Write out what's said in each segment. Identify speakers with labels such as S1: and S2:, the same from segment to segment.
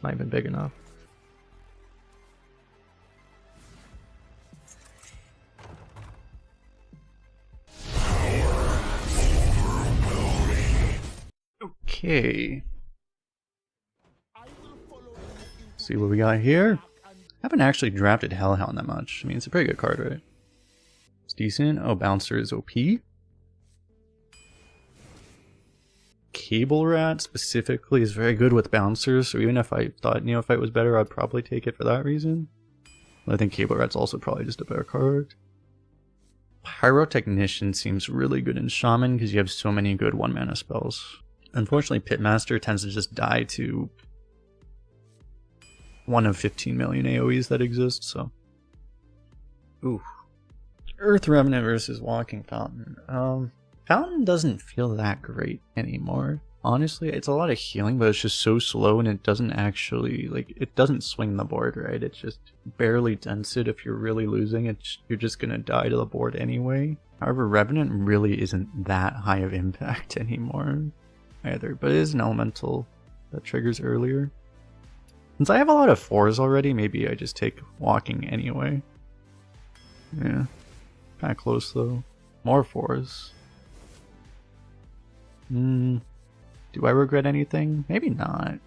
S1: not even big enough. Okay. See what we got here. I haven't actually drafted Hellhound that much. I mean, it's a pretty good card, right? It's decent. Oh, Bouncer is OP. Cable Rat specifically is very good with Bouncers, so even if I thought Neophyte was better, I'd probably take it for that reason. I think Cable Rat's also probably just a better card. Pyrotechnician seems really good in Shaman because you have so many good 1-mana spells. Unfortunately, Pitmaster tends to just die to one of 15 million AoEs that exist, so. Ooh. Earth Revenant versus Walking Fountain. Fountain doesn't feel that great anymore. Honestly, it's a lot of healing, but it's just so slow and it doesn't actually, like, it doesn't swing the board, right? It's just barely dents it. If you're really losing it, you're just gonna die to the board anyway. However, Revenant really isn't that high of impact anymore either, but it is an elemental that triggers earlier. Since I have a lot of 4s already, maybe I just take Walking anyway. Yeah, kind of close though. More 4s. Do I regret anything? Maybe not.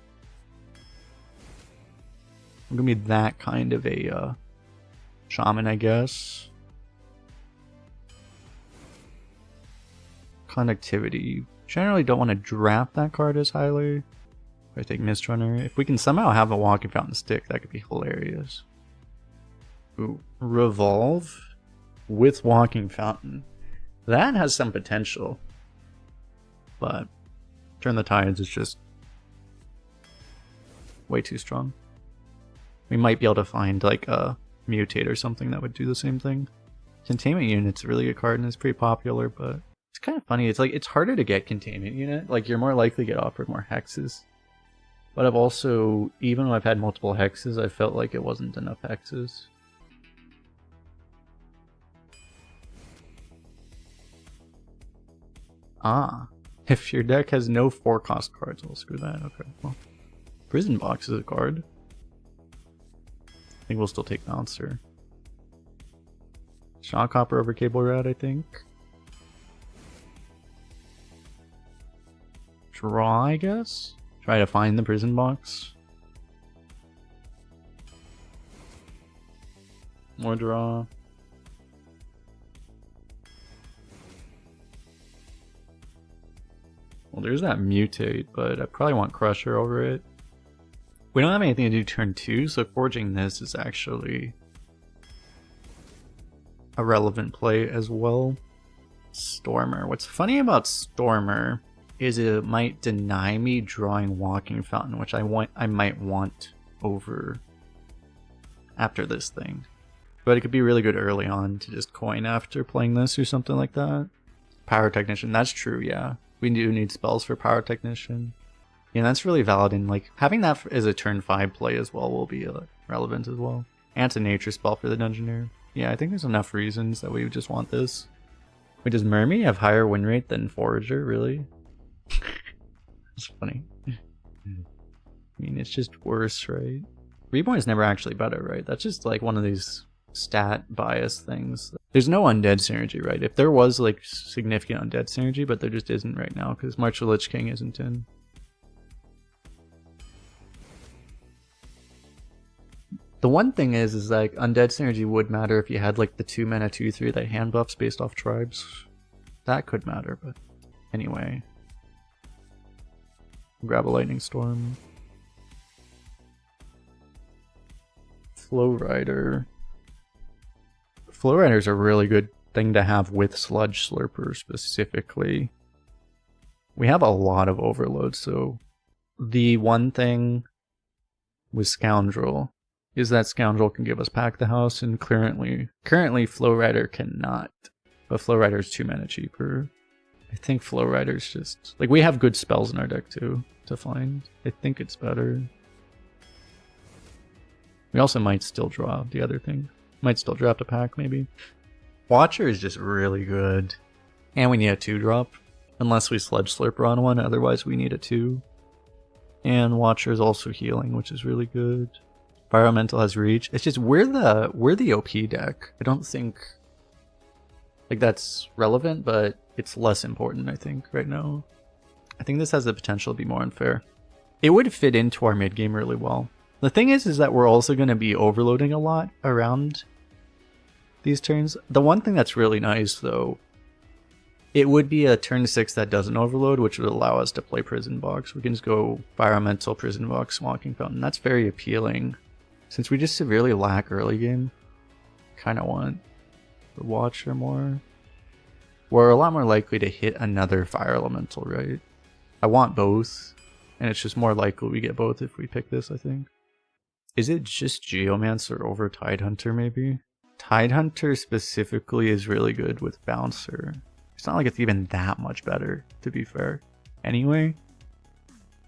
S1: I'm gonna be that kind of a shaman, I guess. Conductivity. Generally don't want to draft that card as highly. If I take Mistrunner. If we can somehow have a Walking Fountain stick, that could be hilarious. Ooh. Revolve with Walking Fountain. That has some potential. But Turn the Tides is just way too strong. We might be able to find like a Mutate or something that would do the same thing. Containment Unit's a really good card and it's pretty popular, but it's kind of funny. It's like it's harder to get Containment Unit. Like you're more likely to get offered more hexes. But I've also, even when I've had multiple hexes, I felt like it wasn't enough hexes. Ah. If your deck has no 4-cost cards, well, screw that. Okay, well. Prison Box is a card. I think we'll still take Bouncer. Shockhopper over Cable Rat, I think. Draw, I guess? Try to find the Prison Box. More draw. Well, there's that Mutate, but I probably want Crusher over it. We don't have anything to do turn 2, so forging this is actually a relevant play as well. Stormer. What's funny about Stormer is it might deny me drawing Walking Fountain, which I might want over after this thing. But it could be really good early on to just coin after playing this or something like that. Pyrotechnician, that's true, yeah. We do need spells for Pyrotechnician. Yeah, that's really valid, and like having that as a turn 5 play as well will be relevant as well. And it's a nature spell for the Dungeoneer. Yeah, I think there's enough reasons that we would just want this. Wait, does Mermy have higher win rate than Forager, really? That's funny. I mean, it's just worse, right? Reborn is never actually better, right? That's just like one of these stat bias things. There's no undead synergy, right? If there was like significant undead synergy, but there just isn't right now because March of the Lich King isn't in. The one thing is like undead synergy would matter if you had like the 2-mana 2/3 that hand buffs based off tribes. That could matter, but anyway. Grab a Lightning Storm. Flow Rider. Flow Rider's a really good thing to have with Sludge Slurper specifically. We have a lot of overload, so the one thing with Scoundrel is that Scoundrel can give us Pack the House, and currently Flow Rider cannot. But Flow Rider's 2 mana cheaper. I think Flow Rider's just... like, we have good spells in our deck too to find. I think it's better. We also might still draw the other thing. Might still draft a pack, maybe. Watcher is just really good. And we need a 2-drop. Unless we Sludge Slurper on one, otherwise we need a 2. And Watcher is also healing, which is really good. Environmental has reach. It's just we're the OP deck. I don't think like that's relevant, but it's less important, I think, right now. I think this has the potential to be more unfair. It would fit into our mid game really well. The thing is that we're also going to be overloading a lot around these turns. The one thing that's really nice, though, it would be a turn 6 that doesn't overload, which would allow us to play Prison Box. We can just go Environmental, Prison Box, Walking Fountain. That's very appealing. Since we just severely lack early game, kind of want the Watcher more. We're a lot more likely to hit another Fire Elemental, right? I want both, and it's just more likely we get both if we pick this, I think. Is it just Geomancer over Tidehunter, maybe? Tidehunter specifically is really good with Bouncer. It's not like it's even that much better, to be fair. Anyway,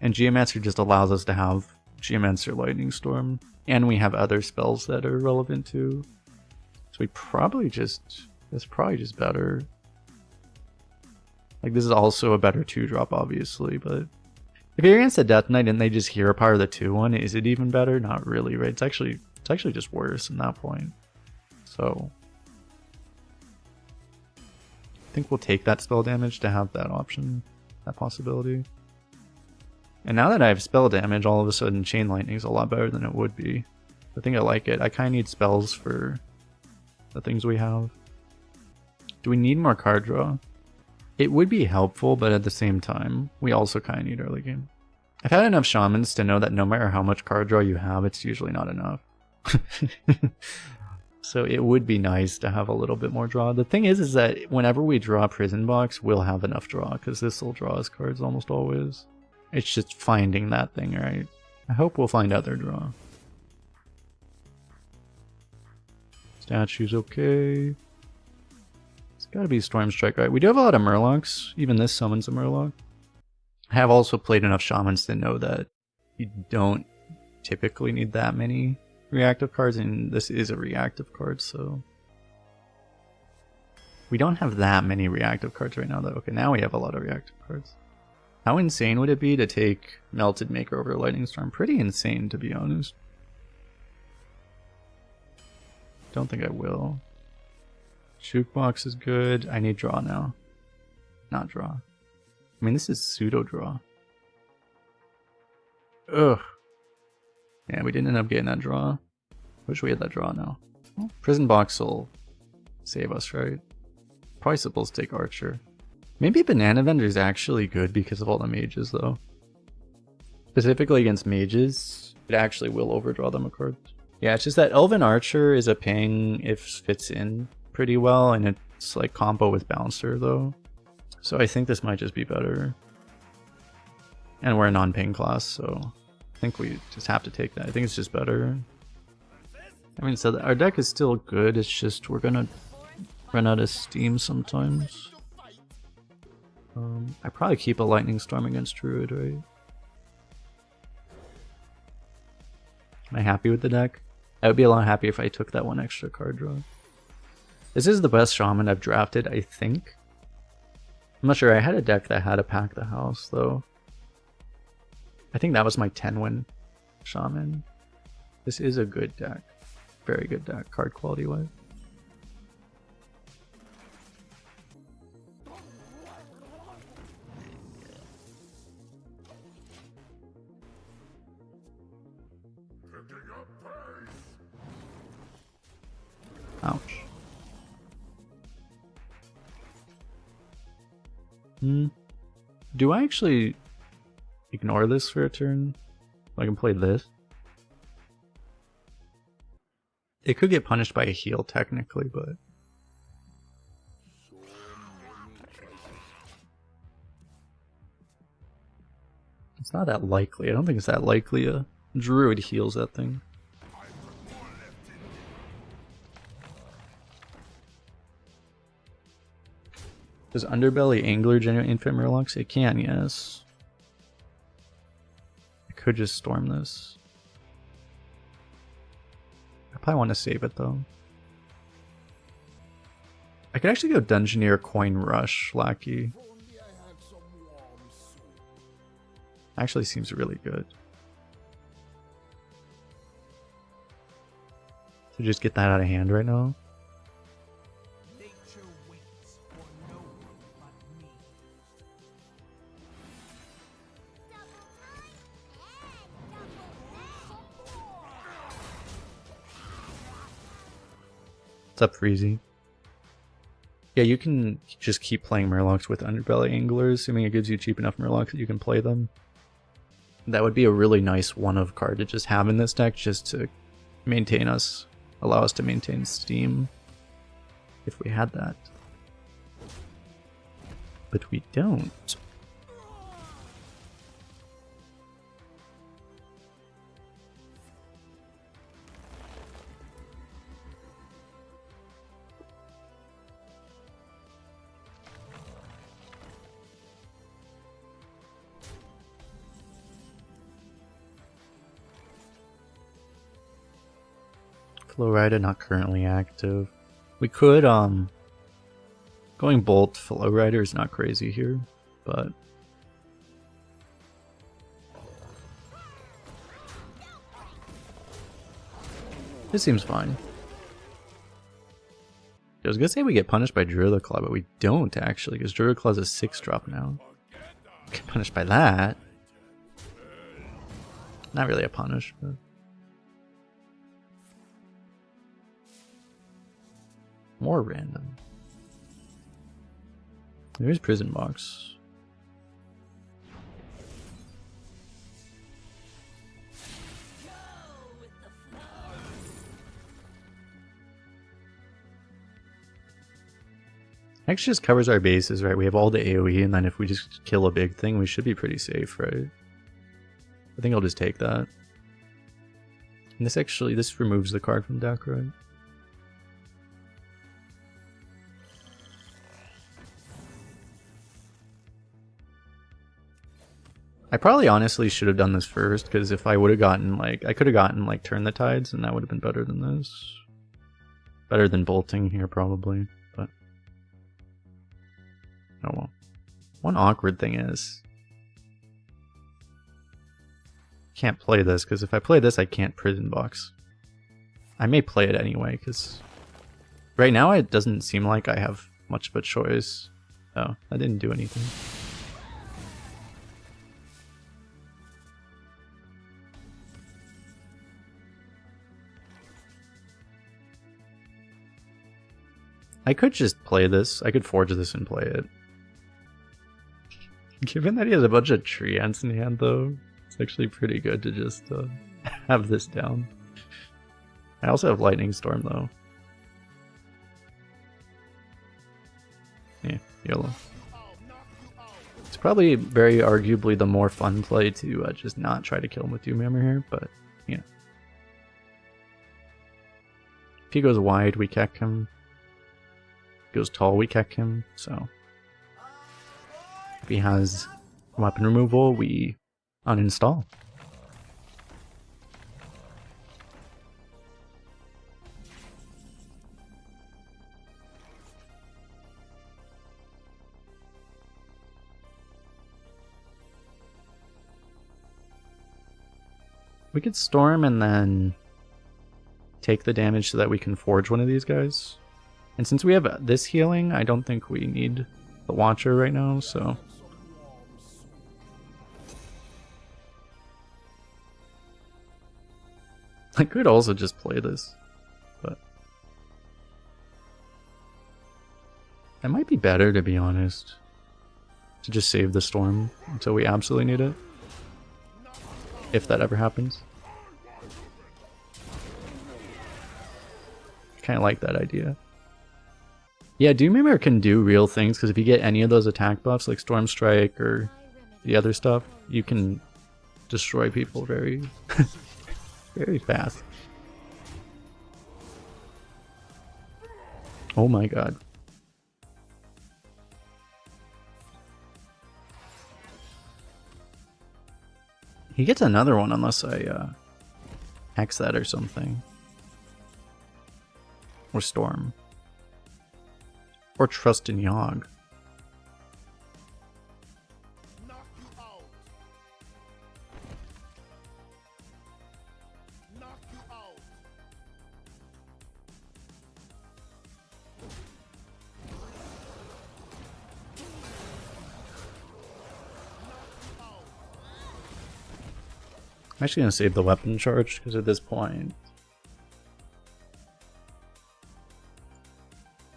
S1: and Geomancer just allows us to have Geomancer Lightning Storm, and we have other spells that are relevant too. So we probably just, it's probably just better. Like this is also a better 2-drop, obviously, but if you're against a Death Knight and they just hero power the 2/1, is it even better? Not really, right? It's actually just worse in that point. So I think we'll take that spell damage to have that option, that possibility. And now that I have spell damage, all of a sudden Chain Lightning is a lot better than it would be. I think I like it. I kind of need spells for the things we have. Do we need more card draw? It would be helpful, but at the same time, we also kind of need early game. I've had enough Shamans to know that no matter how much card draw you have, it's usually not enough. So it would be nice to have a little bit more draw. The thing is that whenever we draw Prison Box, we'll have enough draw, because this will draw us cards almost always. It's just finding that thing, right? I hope we'll find other draw. Statue's okay. It's gotta be Storm Strike, right? We do have a lot of Murlocs. Even this summons a Murloc. I have also played enough Shamans to know that you don't typically need that many reactive cards, and this is a reactive card, so we don't have that many reactive cards right now, though. Okay, now we have a lot of reactive cards. How insane would it be to take Melted Maker over Lightning Storm? Pretty insane, to be honest. Don't think I will. Jukebox is good. I need draw now. Not draw. I mean, this is pseudo draw. Ugh. Yeah, we didn't end up getting that draw. Wish we had that draw now. Well, Prison Box will save us, right? Probably supposed to take Archer. Maybe Banana Vendor is actually good because of all the mages, though. Specifically against mages, it actually will overdraw them a card. Yeah, it's just that Elven Archer is a ping if fits in pretty well, and it's like combo with Bouncer, though. So I think this might just be better. And we're a non-ping class, so I think we just have to take that. I think it's just better. I mean, so our deck is still good, it's just we're gonna run out of steam sometimes. I probably keep a Lightning Storm against Druid, right? Am I happy with the deck? I would be a lot happier if I took that one extra card draw. This is the best Shaman I've drafted, I think. I'm not sure, I had a deck that had a Pack the House, though. I think that was my 10-win Shaman. This is a good deck. Very good deck, card quality wise. Ouch. Do I actually ignore this for a turn? I can play this. It could get punished by a heal technically, but it's not that likely. I don't think it's that likely a Druid heals that thing. Does Underbelly Angler generate infinite Murlocs? It can, yes. I could just storm this. I probably want to save it though. I could actually go Dungeoneer Coin Rush, Lackey. Actually seems really good. So just get that out of hand right now.
S2: Nature waits for no one but me.
S1: What's up, Freezy? Yeah, you can just keep playing Murlocs with Underbelly Anglers, assuming it gives you cheap enough Murlocs that you can play them. That would be a really nice one-of card to just have in this deck, just to maintain us, allow us to maintain Steam, if we had that. But we don't. Flowrider not currently active. We could, going Bolt Flowrider is not crazy here, but this seems fine. I was gonna say we get punished by Druid Claw, but we don't actually, because Druid Claw is a 6-drop now. Get punished by that. Not really a punish, but more random. There's Prison Box. Actually just covers our bases, right? We have all the AoE, and then if we just kill a big thing, we should be pretty safe, right? I think I'll just take that. And this removes the card from deck, right? I probably honestly should have done this first, because if I would have gotten, like, I could have gotten, like, Turn the Tides, and that would have been better than this. Better than bolting here, probably, but oh well. One awkward thing is, can't play this, because if I play this, I can't Prison Box. I may play it anyway, because right now it doesn't seem like I have much of a choice. Oh, I didn't do anything. I could just play this. I could forge this and play it. Given that he has a bunch of tree ants in hand, though, it's actually pretty good to just have this down. I also have Lightning Storm, though. Yeah, YOLO. It's probably very arguably the more fun play to just not try to kill him with Doomhammer here, but, you know. If he goes wide, we keck him. Goes tall, we keck him, so if he has weapon removal, we uninstall. We could storm and then take the damage so that we can forge one of these guys. And since we have this healing, I don't think we need the Watcher right now, so. I could also just play this, but it might be better, to be honest, to just save the storm until we absolutely need it. If that ever happens. I kind of like that idea. Yeah, Doomhammer can do real things, because if you get any of those attack buffs, like Storm Strike or the other stuff, you can destroy people very, very fast. Oh my god. He gets another one unless I hex that or something. Or Storm. Or Trust in Yogg. I'm actually gonna save the weapon charge because at this point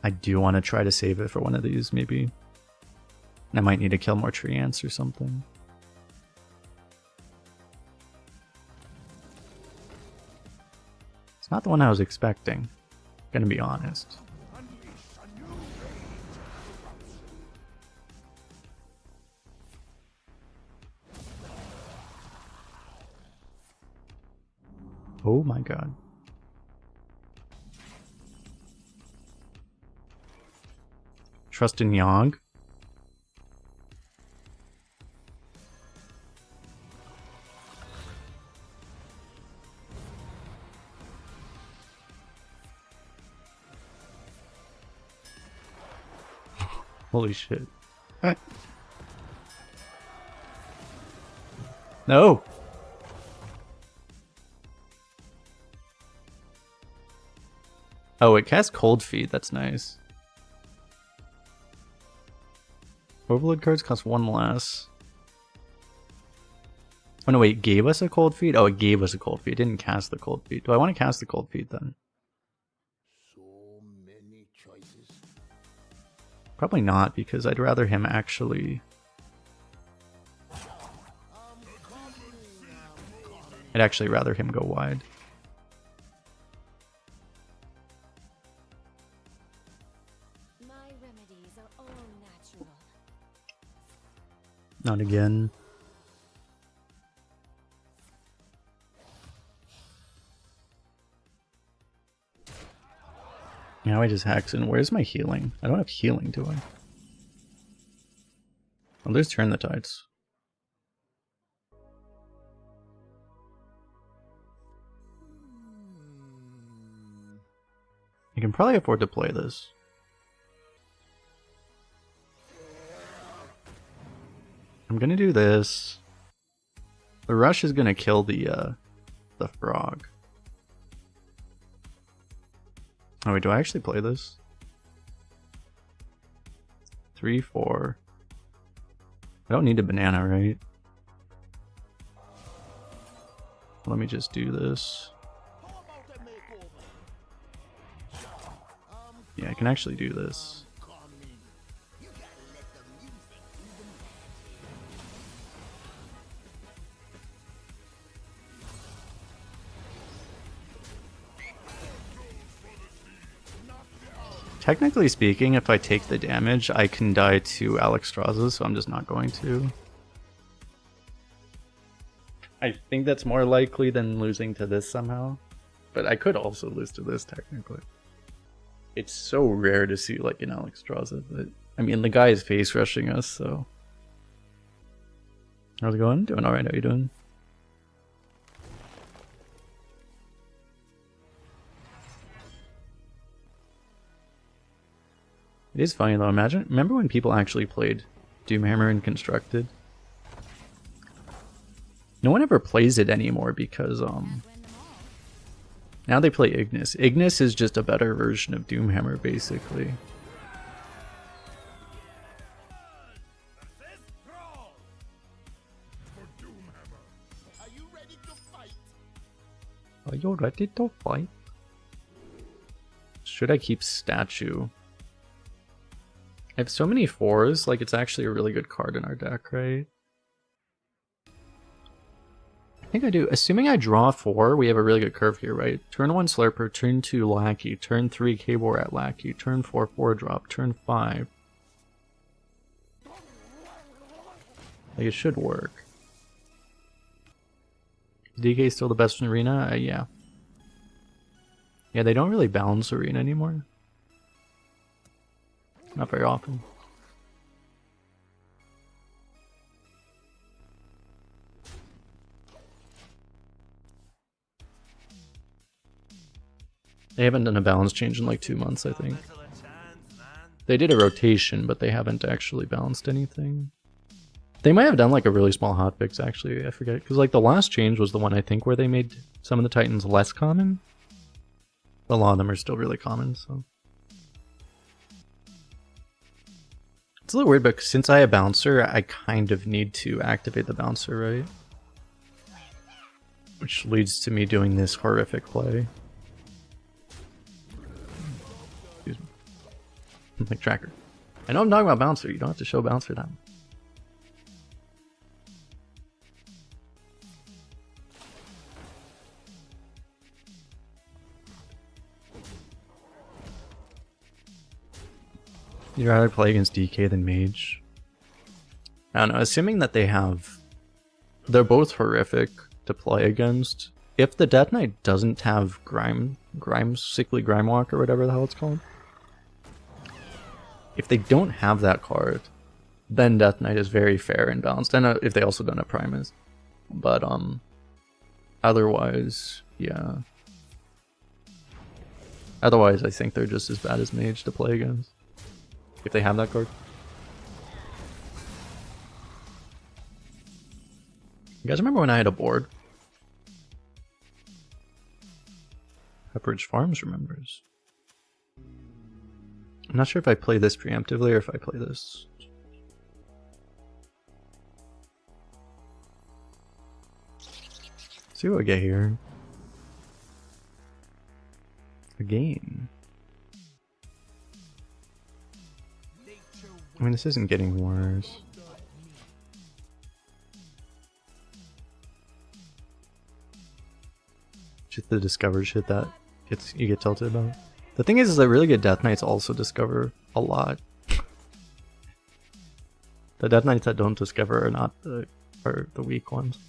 S1: I do want to try to save it for one of these, maybe. I might need to kill more tree ants or something. It's not the one I was expecting, gonna be honest. Oh my god. Trust in Yogg. Holy shit. No! Oh, it casts Cold Feet, that's nice. Overload cards cost one less. Oh no, wait, it gave us a Cold Feet? Oh, it gave us a Cold Feet. It didn't cast the Cold Feet. Do I want to cast the Cold Feet then?
S3: So many choices.
S1: Probably not, because I'd rather him actually... I'd actually rather him go wide.
S4: My remedies are all natural.
S1: Not again. Now I just hacks in. Where's my healing? I don't have healing, do I? Well, there's Turn the Tides. I can probably afford to play this. I'm gonna do this. The rush is gonna kill the frog. Oh wait, do I actually play this? 3, 4. I don't need a banana, right? Let me just do this. Yeah, I can actually do this. Technically speaking, if I take the damage, I can die to Alexstrasza, so I'm just not going to. I think that's more likely than losing to this somehow. But I could also lose to this, technically. It's so rare to see, like, an Alexstrasza, but... I mean, the guy is face rushing us, so... How's it going? Doing alright, how you doing? It is funny though, remember when people actually played Doomhammer and Constructed? No one ever plays it anymore because, now they play Ignis. Ignis is just a better version of Doomhammer, basically.
S3: Are you ready to fight?
S1: Are you ready to fight? Should I keep Statue? I have so many 4s, like it's actually a really good card in our deck, right? I think I do. Assuming I draw 4, we have a really good curve here, right? Turn 1 Slurper, turn 2 Lackey, turn 3 K-War at Lackey, turn 4 4-drop, turn 5. Like, it should work. Is DK still the best in Arena? Yeah. Yeah, they don't really balance Arena anymore. Not very often. They haven't done a balance change in like 2 months, I think. They did a rotation, but they haven't actually balanced anything. They might have done like a really small hotfix, actually, I forget. Because like the last change was the one I think where they made some of the Titans less common. A lot of them are still really common, so... It's a little weird, but since I have Bouncer, I kind of need to activate the Bouncer, right? Which leads to me doing this horrific play. Excuse me. Like tracker. I know I'm talking about bouncer, you don't have to show bouncer that. You'd rather play against DK than Mage? I don't know, assuming that they have... They're both horrific to play against. If the Death Knight doesn't have Sickly Grimewalk or whatever the hell it's called. If they don't have that card, then Death Knight is very fair and balanced. And if they also don't have Primus. But, otherwise, yeah. Otherwise, I think they're just as bad as Mage to play against. If they have that card. You guys remember when I had a board? Pepperidge Farms remembers. I'm not sure if I play this preemptively or if I play this. See what we get here. A game. I mean, this isn't getting worse. Just the discover shit that you get tilted about. The thing is that really good Death Knights also discover a lot. The Death Knights that don't discover are the weak ones.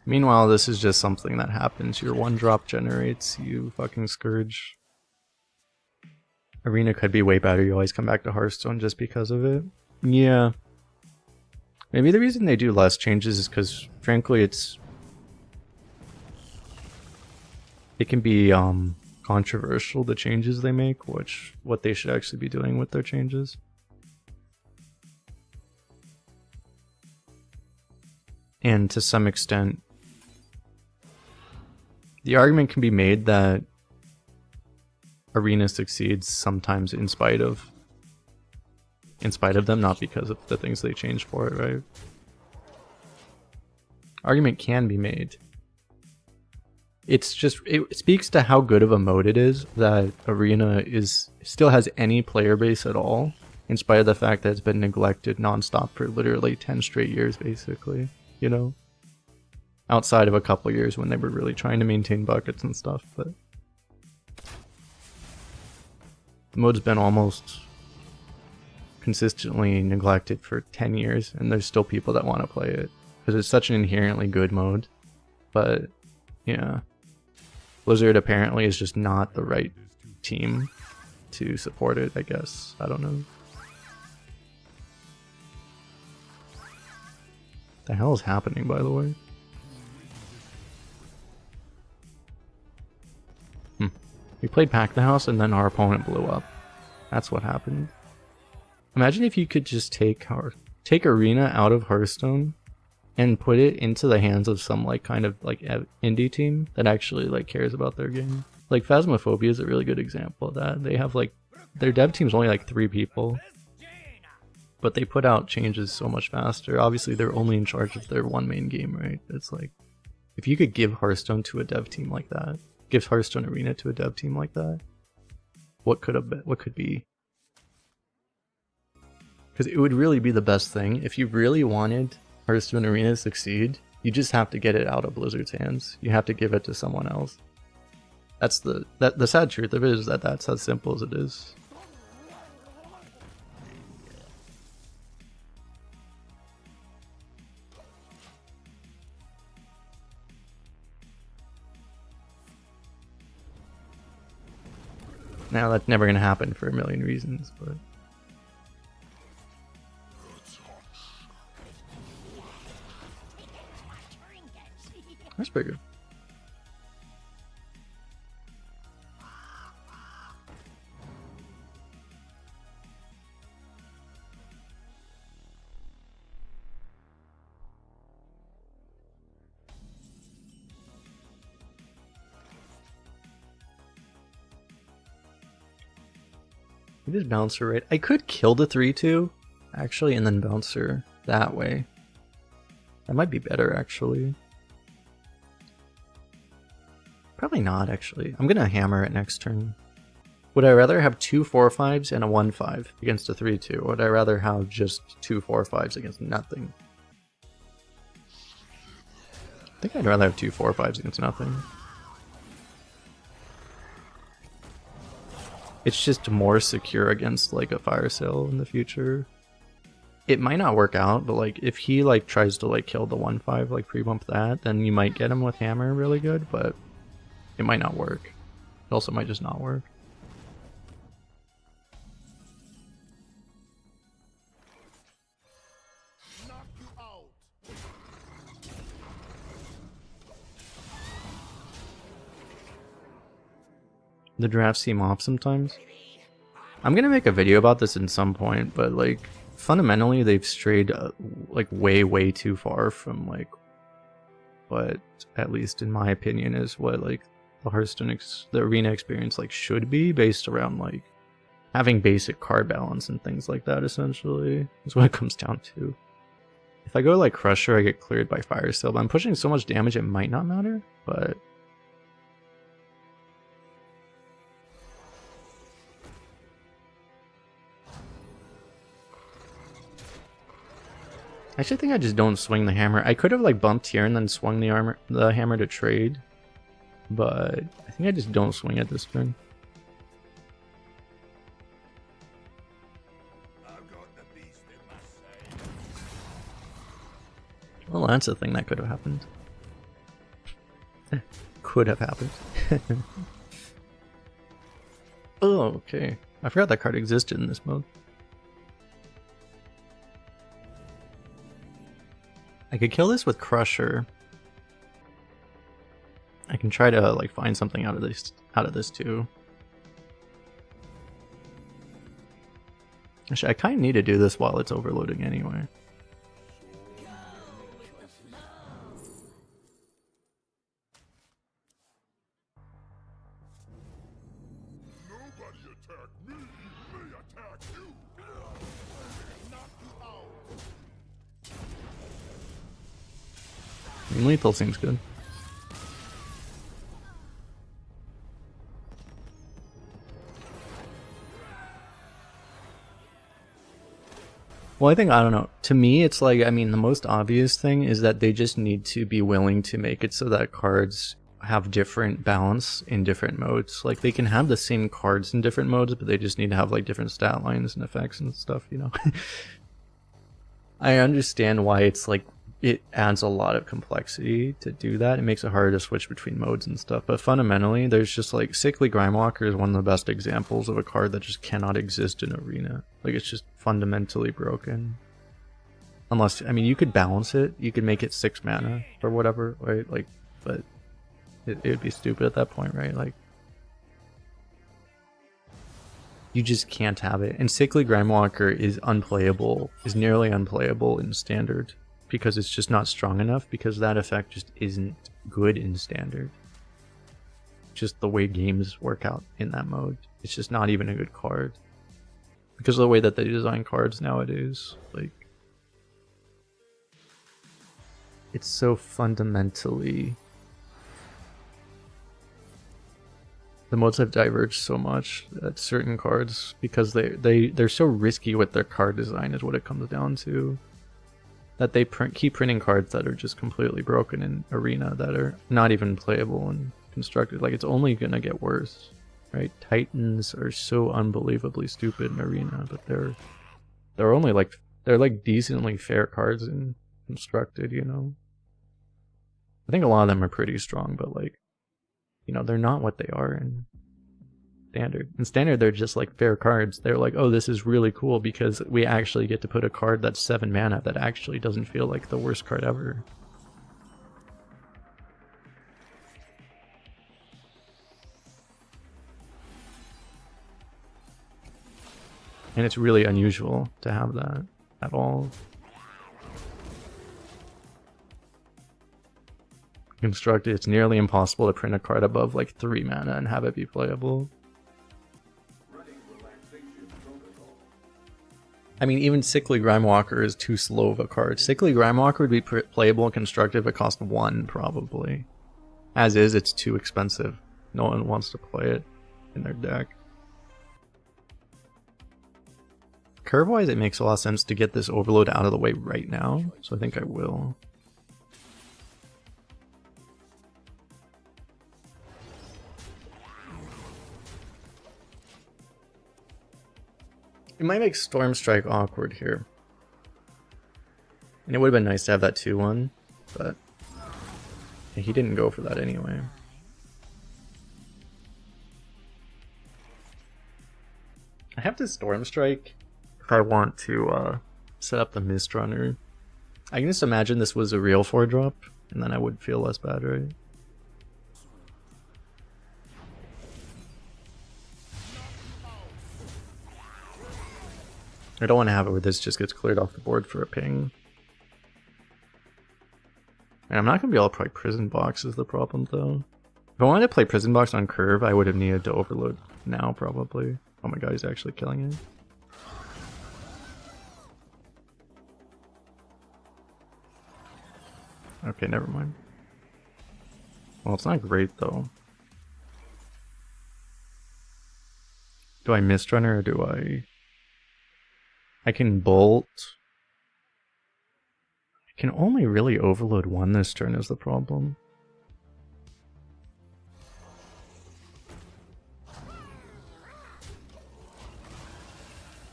S1: Meanwhile, this is just something that happens. Your one drop generates, you fucking Scourge. Arena could be way better. You always come back to Hearthstone just because of it. Yeah. Maybe the reason they do less changes is because, frankly, it can be controversial, the changes they make, what they should actually be doing with their changes. And to some extent, the argument can be made that Arena succeeds sometimes in spite of them, not because of the things they changed for it, right? Argument can be made. It's just, it speaks to how good of a mode it is that Arena still has any player base at all, in spite of the fact that it's been neglected nonstop for literally 10 straight years, basically, you know? Outside of a couple years when they were really trying to maintain buckets and stuff, but the mode's been almost consistently neglected for 10 years, and there's still people that want to play it because it's such an inherently good mode. But yeah, Blizzard apparently is just not the right team to support it, I guess. I don't know. The hell is happening, by the way? We played Pack the House and then our opponent blew up. That's what happened. Imagine if you could just take Arena out of Hearthstone and put it into the hands of some kind of indie team that actually cares about their game. Like Phasmophobia is a really good example of that. They have their dev team's only 3 people, but they put out changes so much faster. Obviously they're only in charge of their one main game, right? It's if you could give Hearthstone to a dev team like that, give Hearthstone Arena to a dev team like that, what could be? Because it would really be the best thing. If you really wanted Hearthstone Arena to succeed, you just have to get it out of Blizzard's hands. You have to give it to someone else. That's the sad truth of it, is that that's as simple as it is. Now that's never going to happen for a million reasons, but that's pretty good. We just bouncer right. I could kill the 3/2 actually, and then bouncer that way. That might be better actually. Probably not actually. I'm gonna hammer it next turn. Would I rather have 2 4/5s and a 1/5 against a 3/2? Or would I rather have just 2 4/5s against nothing? I think I'd rather have 2 4/5s against nothing. It's just more secure against like a fire sale in the future. It might not work out, but like if he like tries to like kill the 1/5, like pre-bump that, then you might get him with hammer really good, but it might not work. It also might just not work.
S3: Knock you out.
S1: The drafts seem off sometimes. I'm gonna make a video about this at some point, but like fundamentally they've strayed like way too far from like what, at least in my opinion, is what like the Hearthstone the arena experience like should be, based around like having basic card balance and things like that. Essentially is what it comes down to. If I go like Crusher, I get cleared by Fire Sale, but I'm pushing so much damage it might not matter, but I actually think I just don't swing the hammer. I could have like bumped here and then swung the hammer to trade, but I think I just don't swing it this turn.
S3: I've got the beast in my sight.
S1: Well, that's a thing that could have happened. Could have happened. Oh, okay. I forgot that card existed in this mode. I could kill this with Crusher. I can try to like find something out of this too. Actually, I kind of need to do this while it's overloading anyway.
S3: Nobody attack me. They attack you. Knock you out.
S1: Lethal seems good. Well, I don't know. To me, it's like, I mean, the most obvious thing is that they just need to be willing to make it so that cards have different balance in different modes. Like, they can have the same cards in different modes, but they just need to have, like, different stat lines and effects and stuff, you know? I understand why it's, like, it adds a lot of complexity to do that. It makes it harder to switch between modes and stuff. But fundamentally, there's just like Sickly Grimewalker is one of the best examples of a card that just cannot exist in Arena. Like, it's just fundamentally broken. Unless, I mean, you could balance it. You could make it 6 mana or whatever, right? Like, but it would be stupid at that point, right? Like, you just can't have it. And Sickly Grimewalker is unplayable, is nearly unplayable in Standard. Because it's just not strong enough, because that effect just isn't good in Standard. Just the way games work out in that mode. It's just not even a good card. Because of the way that they design cards nowadays. Like, it's so fundamentally... The modes have diverged so much that certain cards, because they're so risky with their card design is what it comes down to. That they keep printing cards that are just completely broken in Arena, that are not even playable and constructed. Like, it's only gonna get worse, right? Titans are so unbelievably stupid in Arena, but they're only like, they're like decently fair cards and constructed, you know? I think a lot of them are pretty strong, but like, you know, they're not what they are in Standard. In Standard, they're just like fair cards. They're like, oh, this is really cool because we actually get to put a card that's 7 mana that actually doesn't feel like the worst card ever. And it's really unusual to have that at all. Constructed, it's nearly impossible to print a card above like 3 mana and have it be playable. I mean, even Sickly Grimewalker is too slow of a card. Sickly Grimewalker would be playable and constructive at cost 1, probably. As is, it's too expensive. No one wants to play it in their deck. Curve-wise, it makes a lot of sense to get this Overload out of the way right now, so I think I will. It might make Storm Strike awkward here. And it would have been nice to have that 2-1, but he didn't go for that anyway. I have to Storm Strike if I want to set up the Mist Runner. I can just imagine this was a real 4-drop, and then I would feel less bad, right? I don't want to have it where this just gets cleared off the board for a ping. And I'm not going to be able to play Prison Box is the problem, though. If I wanted to play Prison Box on curve, I would have needed to Overload now, probably. Oh my god, he's actually killing it. Okay, never mind. Well, it's not great, though. Do I Mist Runner or do I... I can Bolt. I can only really Overload 1 this turn is the problem.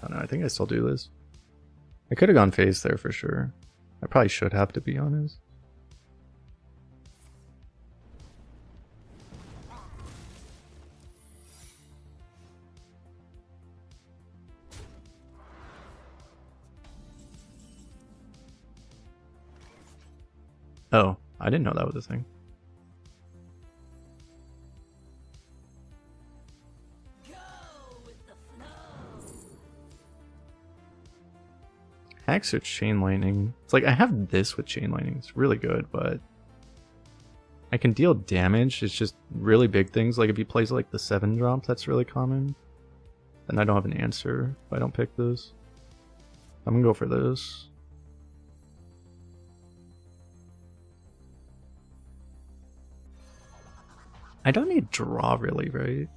S1: I don't know, I think I still do this. I could have gone face there for sure. I probably should have, to be honest. Oh, I didn't know that was a thing. Hex or Chain Lightning? It's like I have this with Chain Lightning. It's really good, but I can deal damage. It's just really big things. Like if he plays like the 7-drop, that's really common. Then I don't have an answer if I don't pick this. I'm gonna go for this. I don't need draw really, right?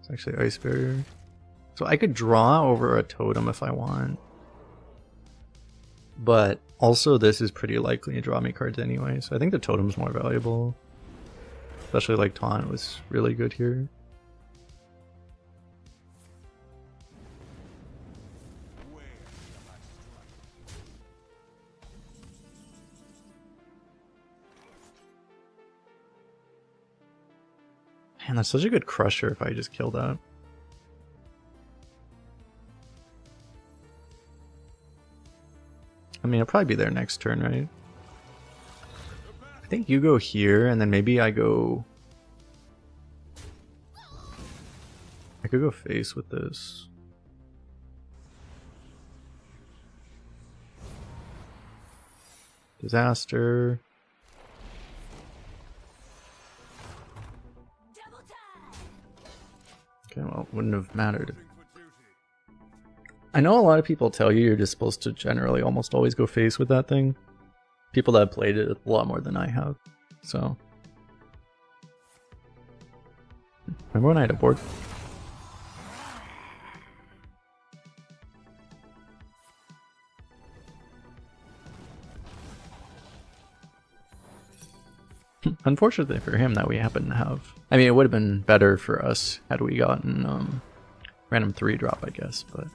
S1: It's actually Ice Barrier. So I could draw over a totem if I want. But also this is pretty likely to draw me cards anyway, so I think the totem's more valuable. Especially like Taunt was really good here. Man, that's such a good crusher if I just kill that. I mean, it'll probably be there next turn, right? I think you go here, and then maybe I go... I could go face with this. Disaster. Okay, well, wouldn't have mattered. I know a lot of people tell you you're just supposed to generally almost always go face with that thing. People that have played it a lot more than I have, so. Remember when I had a board? Unfortunately for him that we happen to have. I mean, it would have been better for us had we gotten random 3-drop, I guess, but.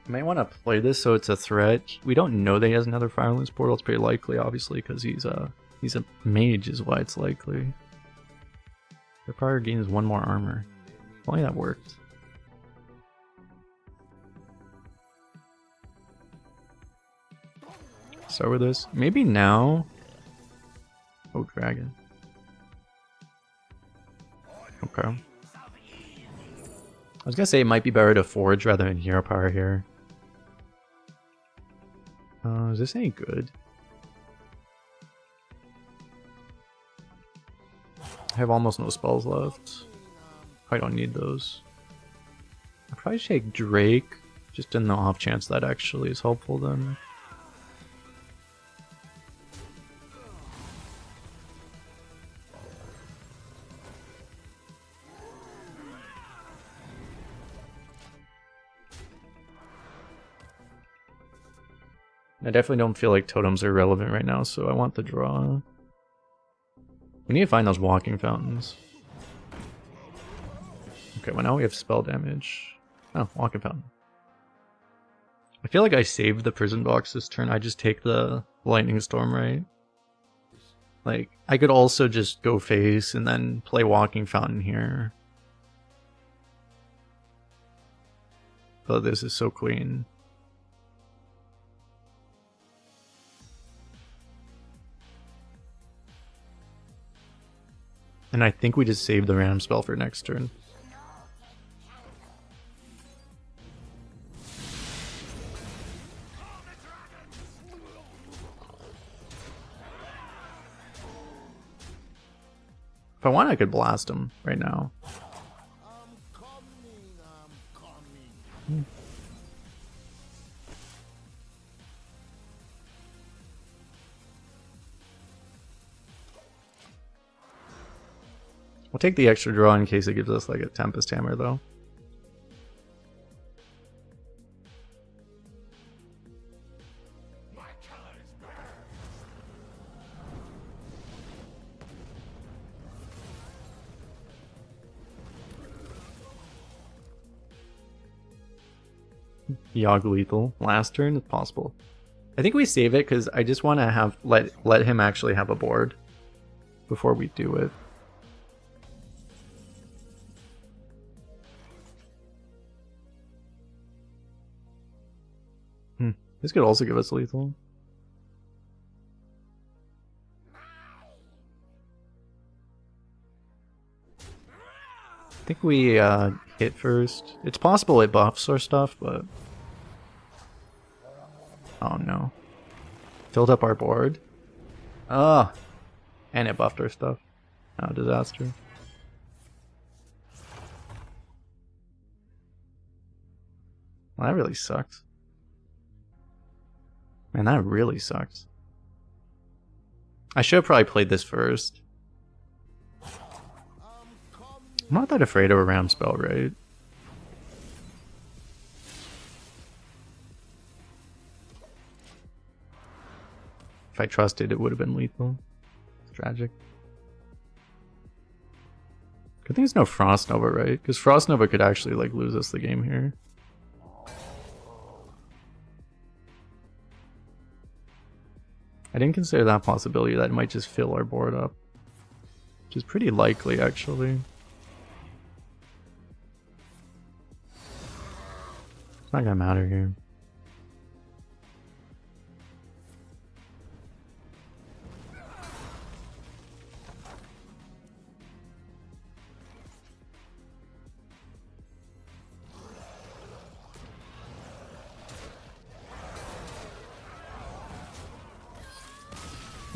S1: I might want to play this so it's a threat. We don't know that he has another Fireless Portal. It's pretty likely, obviously, because he's a mage is why it's likely. The prior gains 1 more armor. If only that worked. Start with this. Maybe now. Oh, dragon. Okay. I was gonna say it might be better to forge rather than hero power here. Is this any good? I have almost no spells left. I don't need those. I'll probably take Drake, just in the off chance that actually is helpful then. I definitely don't feel like totems are relevant right now, so I want the draw. We need to find those walking fountains. Okay, well now we have spell damage. Oh, walking fountain. I feel like I saved the prison box this turn. I just take the lightning storm, right? Like, I could also just go face and then play walking fountain here. But this is so clean. And I think we just saved the random spell for next turn. If I want, I could blast him right now.
S3: I'm coming.
S1: We'll take the extra draw in case it gives us like a Tempest Hammer though. Yogg lethal last turn if possible. I think we save it because I just want to have let him actually have a board before we do it. This could also give us lethal. I think we hit first. It's possible it buffs our stuff, but... Oh no. Filled up our board. Oh! And it buffed our stuff. Oh, disaster. Well, that really sucked. Man, that really sucks. I should have probably played this first. I'm not that afraid of a ram spell, right? If I trusted, it would have been lethal. It's tragic. Good thing it's no Frost Nova, right? Because Frost Nova could actually like lose us the game here. I didn't consider that possibility that it might just fill our board up. Which is pretty likely, actually. It's not gonna matter here.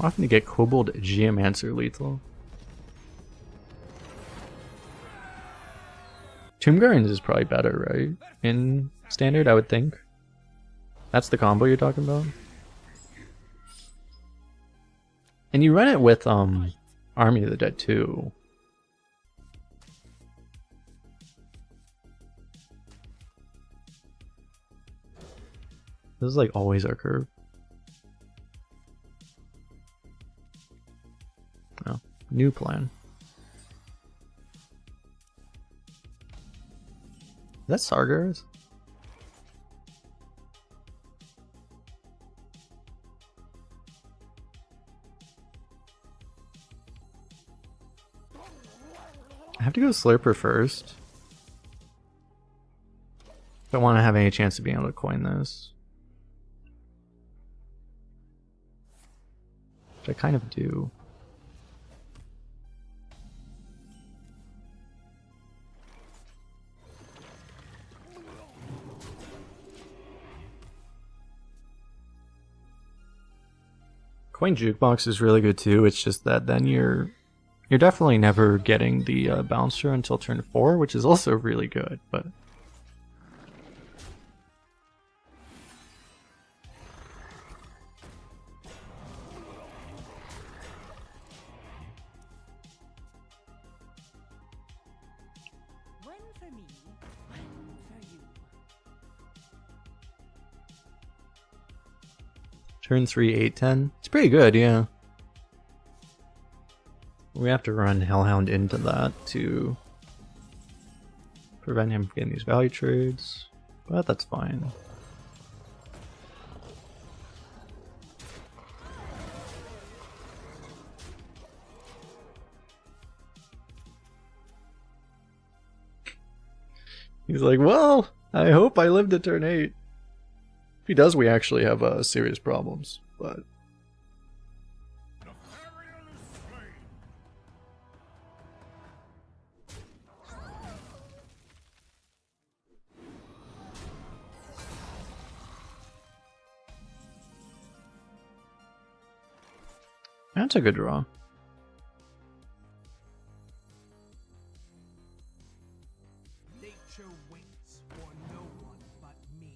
S1: I'll have to get Kobold Geomancer lethal. Tomb Gardens is probably better, right? In standard, I would think. That's the combo you're talking about? And you run it with Army of the Dead too. This is like always our curve. Oh, new plan. Is that Sargeras? I have to go Slurper first. If I want to have any chance of being able to coin this. Which I kind of do. Coin Jukebox is really good too, it's just that then you're You're definitely never getting the bouncer until turn 4, which is also really good, but...
S2: When for me, when for you.
S1: Turn 3, 8, 10. It's pretty good, yeah. We have to run Hellhound into that to prevent him from getting these value trades, but that's fine. He's like, well, I hope I live to turn 8. If he does, we actually have serious problems, but... That's a good draw.
S2: Nature waits for no one but me.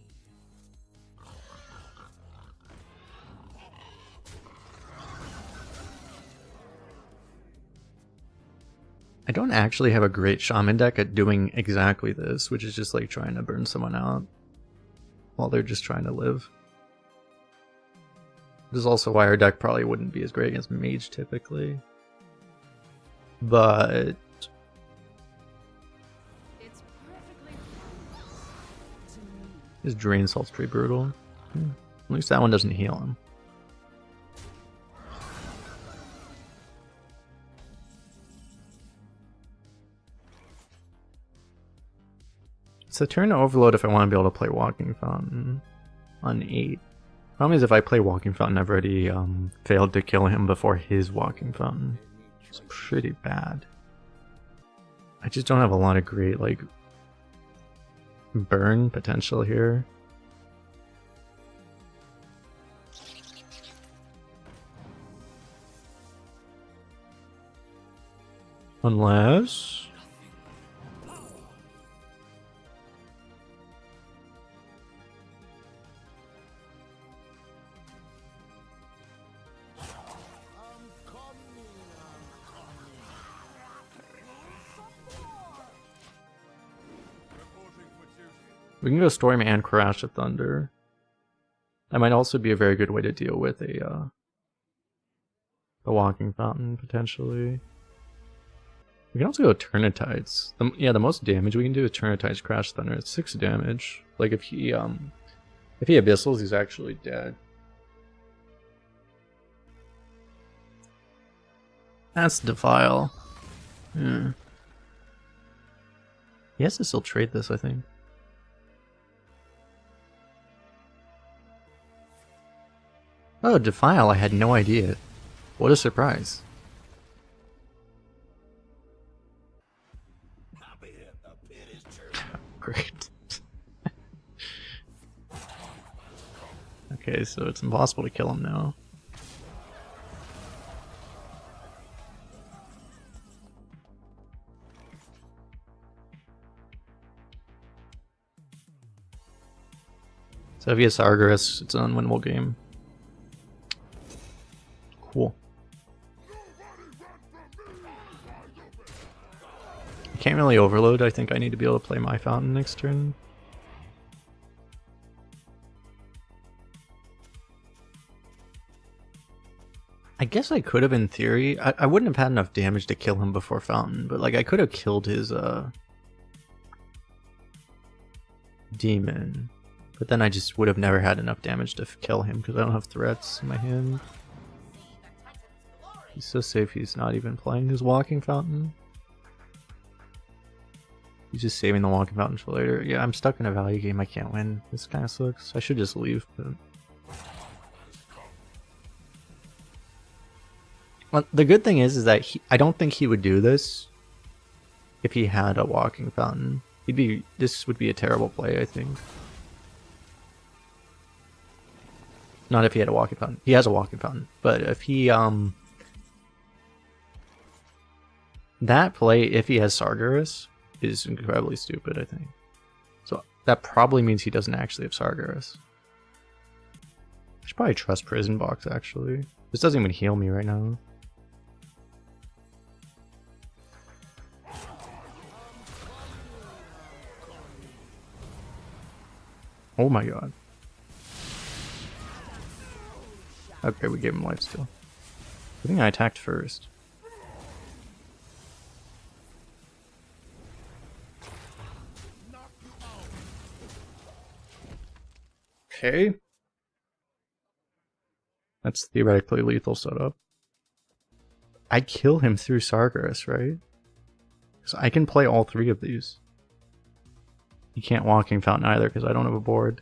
S1: I don't actually have a great Shaman deck at doing exactly this, which is just like trying to burn someone out while they're just trying to live. This is also why our deck probably wouldn't be as great against Mage typically. But...
S4: It's perfectly to me.
S1: his Drain Salt's pretty brutal. At least that one doesn't heal him. It's a turn to overload if I want to be able to play Walking Fountain on 8. Problem is if I play Walking Fountain, I've already failed to kill him before his Walking Fountain. It's pretty bad. I just don't have a lot of great, like, burn potential here. Unless... we can go Storm and Crash of Thunder. That might also be a very good way to deal with a Walking Fountain, potentially. We can also go Turnitides. Yeah, the most damage we can do is Turnitides, Crash Thunder. It's 6 damage. Like if he Abyssals, he's actually dead. That's Defile. Yeah. He has to still trade this, I think. Oh, Defile, I had no idea. What a surprise. Great. Okay, so it's impossible to kill him now. So if he has Sargeras, it's an unwinnable game. Cool. I can't really overload. I think I need to be able to play my fountain next turn. I guess I could have in theory. I wouldn't have had enough damage to kill him before fountain, but like I could have killed his demon. But then I just would have never had enough damage to kill him because I don't have threats in my hand. He's so safe he's not even playing his Walking Fountain. He's just saving the Walking Fountain for later. Yeah, I'm stuck in a value game. I can't win. This kind of sucks. I should just leave. But... well, the good thing is that I don't think he would do this if he had a Walking Fountain. This would be a terrible play, I think. Not if he had a Walking Fountain. He has a Walking Fountain. But if he That play, if he has Sargeras, is incredibly stupid, I think. So that probably means he doesn't actually have Sargeras. I should probably trust Prison Box, actually. This doesn't even heal me right now. Oh my god. Okay, we gave him life still. I think I attacked first. Okay. That's theoretically lethal setup. I kill him through Sargeras, right? So I can play all three of these. You can't Walking Fountain either because I don't have a board.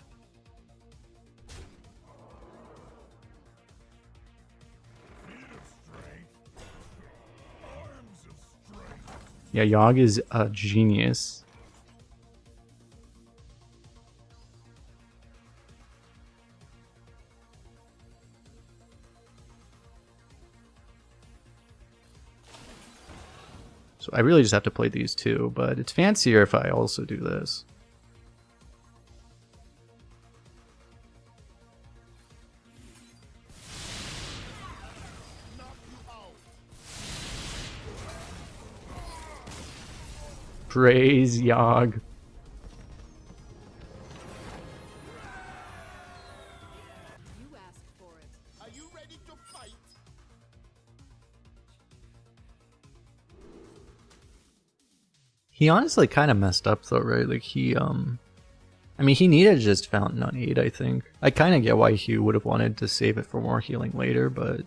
S1: Yeah, Yogg is a genius. So I really just have to play these two, but it's fancier if I also do this. Praise Yogg.
S4: You asked for it.
S3: Are you ready to fight?
S1: He honestly kind of messed up though, right? Like he, I mean, he needed just Fountain on 8, I think. I kind of get why he would have wanted to save it for more healing later, but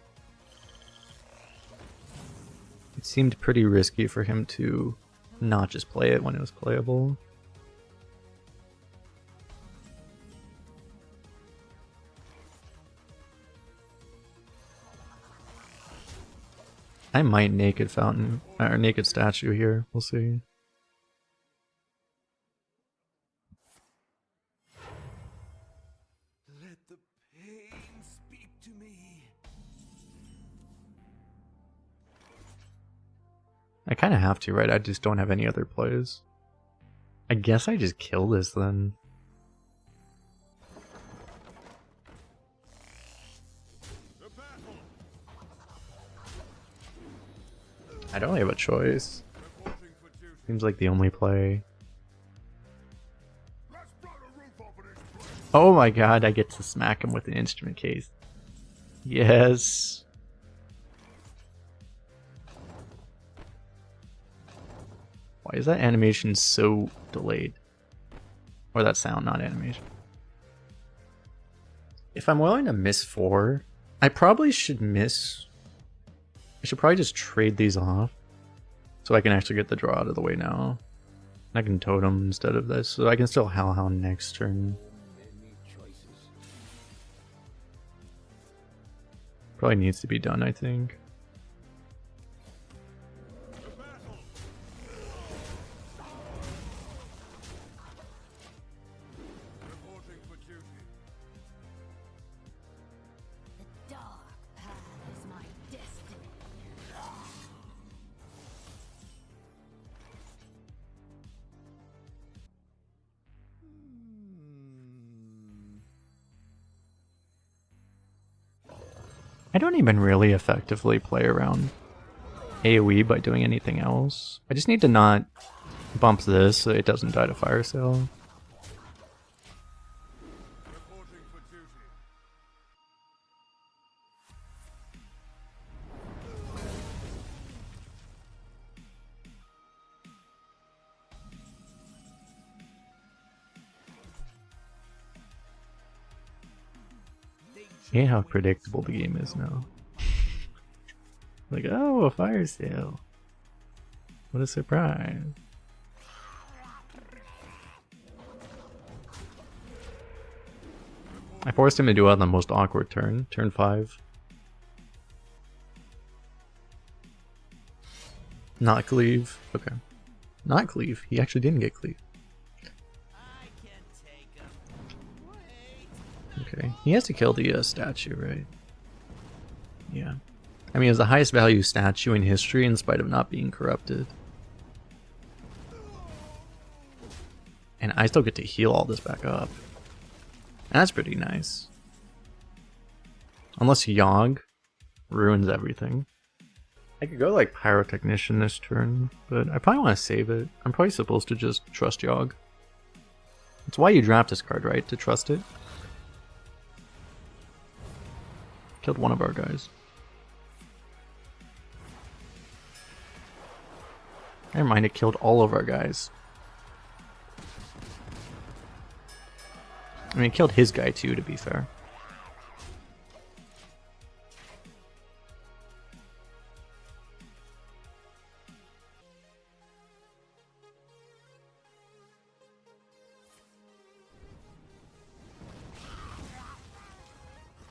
S1: it seemed pretty risky for him to not just play it when it was playable. I might Naked Fountain, or Naked Statue here, we'll see.
S2: Let the pain speak to me.
S1: I kind of have to, right? I just don't have any other plays. I guess I just kill this then. I don't really have a choice. Seems like the only play. Oh my god, I get to smack him with an instrument case. Yes. Why is that animation so delayed? Or that sound, not animation. If I'm willing to miss 4, I probably should miss... I should probably just trade these off. So I can actually get the draw out of the way now. I can totem instead of this, so I can still Hellhound next turn. Probably needs to be done, I think.
S4: The dark path is my destiny.
S1: I don't even really effectively play around AoE by doing anything else. I just need to not bump this so it doesn't die to fire sale. Yeah, how predictable the game is now. Like, oh, a fire sale. What a surprise. I forced him to do it on the most awkward turn, turn 5. Not cleave. Okay. Not cleave. He actually didn't get cleave.
S3: I can take him. Wait.
S1: Okay. He has to kill the statue, right? Yeah. I mean, it's the highest value statue in history in spite of not being corrupted. And I still get to heal all this back up. That's pretty nice. Unless Yogg ruins everything. I could go like Pyrotechnician this turn, but I probably want to save it. I'm probably supposed to just trust Yogg. It's why you draft this card, right? To trust it. Killed one of our guys. Never mind, it killed all of our guys. I mean, it killed his guy too, to be fair.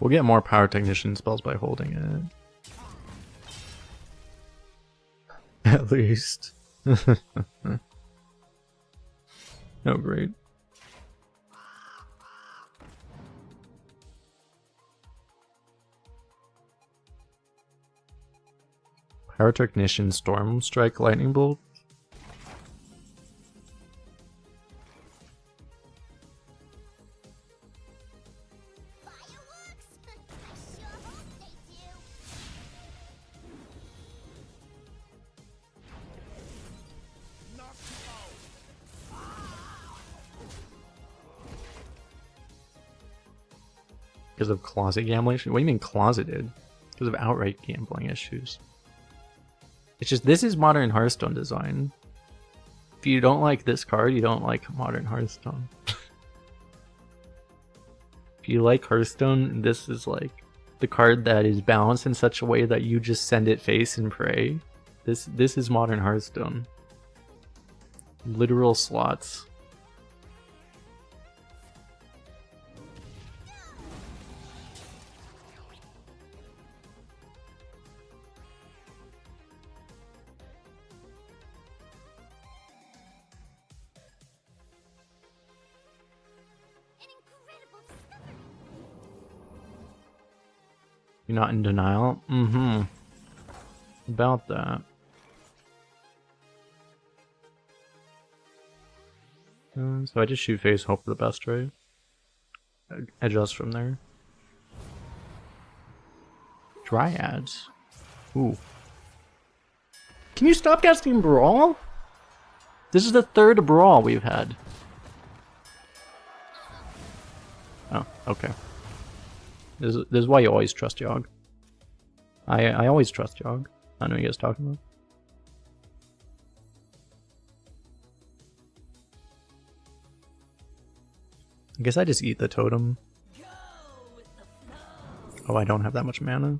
S1: We'll get more Pyrotechnician spells by holding it. At least. Oh, great. Pyrotechnician, Storm Strike, Lightning Bolt. Because of closet gambling issues? What do you mean closeted? Because of outright gambling issues. It's just, this is modern Hearthstone design. If you don't like this card, you don't like modern Hearthstone. If you like Hearthstone, this is like the card that is balanced in such a way that you just send it face and pray. This is modern Hearthstone. Literal slots. You're not in denial? Mm-hmm. About that. So I just shoot face, hope for the best, right? Adjust from there. Dryads. Ooh. Can you stop casting Brawl? This is the third Brawl we've had. Oh, okay. This is why you always trust Yogg. I always trust Yogg. I know what you guys talking about. I guess I just eat the totem. Oh, I don't have that much mana.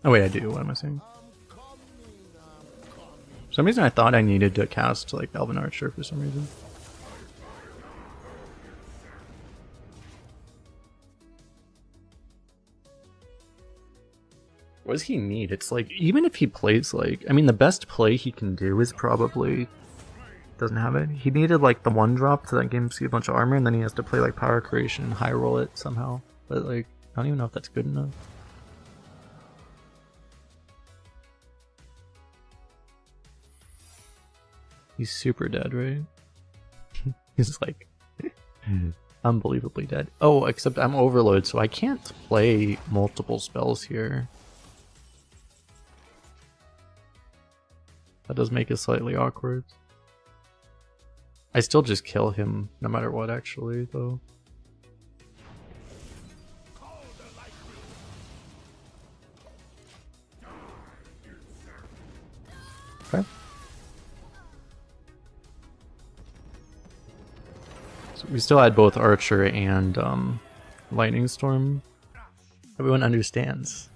S1: Oh wait, I do. What am I saying? For some reason I thought I needed to cast like Elven Archer for some reason. What does he need? It's like, even if he plays like, I mean the best play he can do is probably, doesn't have it. He needed like the 1-drop to that gives you a bunch of armor, and then he has to play like Power Creation and high roll it somehow. But like, I don't even know if that's good enough. He's super dead, right? He's like unbelievably dead. Oh, except I'm Overload, so I can't play multiple spells here. That does make it slightly awkward. I still just kill him no matter what, actually, though. Okay. So we still had both Archer and Lightning Storm. Everyone understands.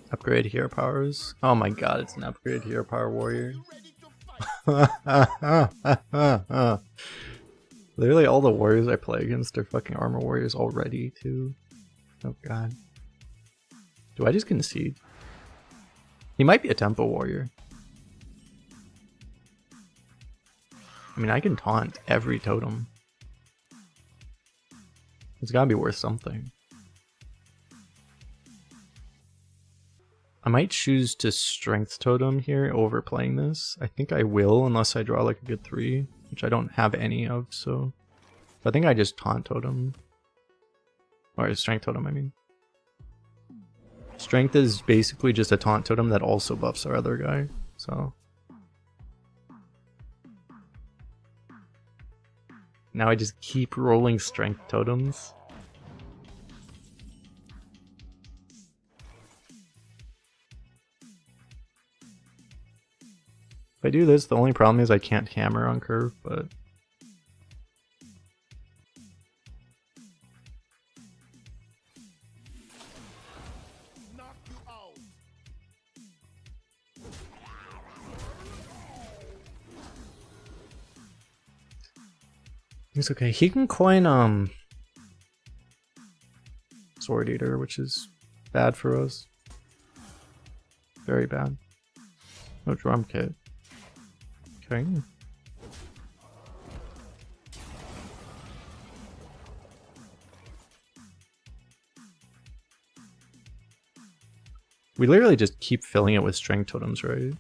S1: Upgrade hero powers. Oh my god, it's an upgrade hero power warrior. Literally all the warriors I play against are fucking armor warriors already too. Oh god. Do I just concede? He might be a tempo warrior. I mean, I can taunt every totem. It's gotta be worth something. I might choose to strength totem here over playing this. I think I will, unless I draw like a good 3, which I don't have any of, so... I think I just taunt totem. Or strength totem, I mean. Strength is basically just a taunt totem that also buffs our other guy, so... Now I just keep rolling strength totems. If I do this, the only problem is I can't hammer on curve, but...
S3: Knock you out.
S1: It's okay. He can coin Sword Eater, which is bad for us. Very bad. No drum kit. Okay. We literally just keep filling it with strength totems, right?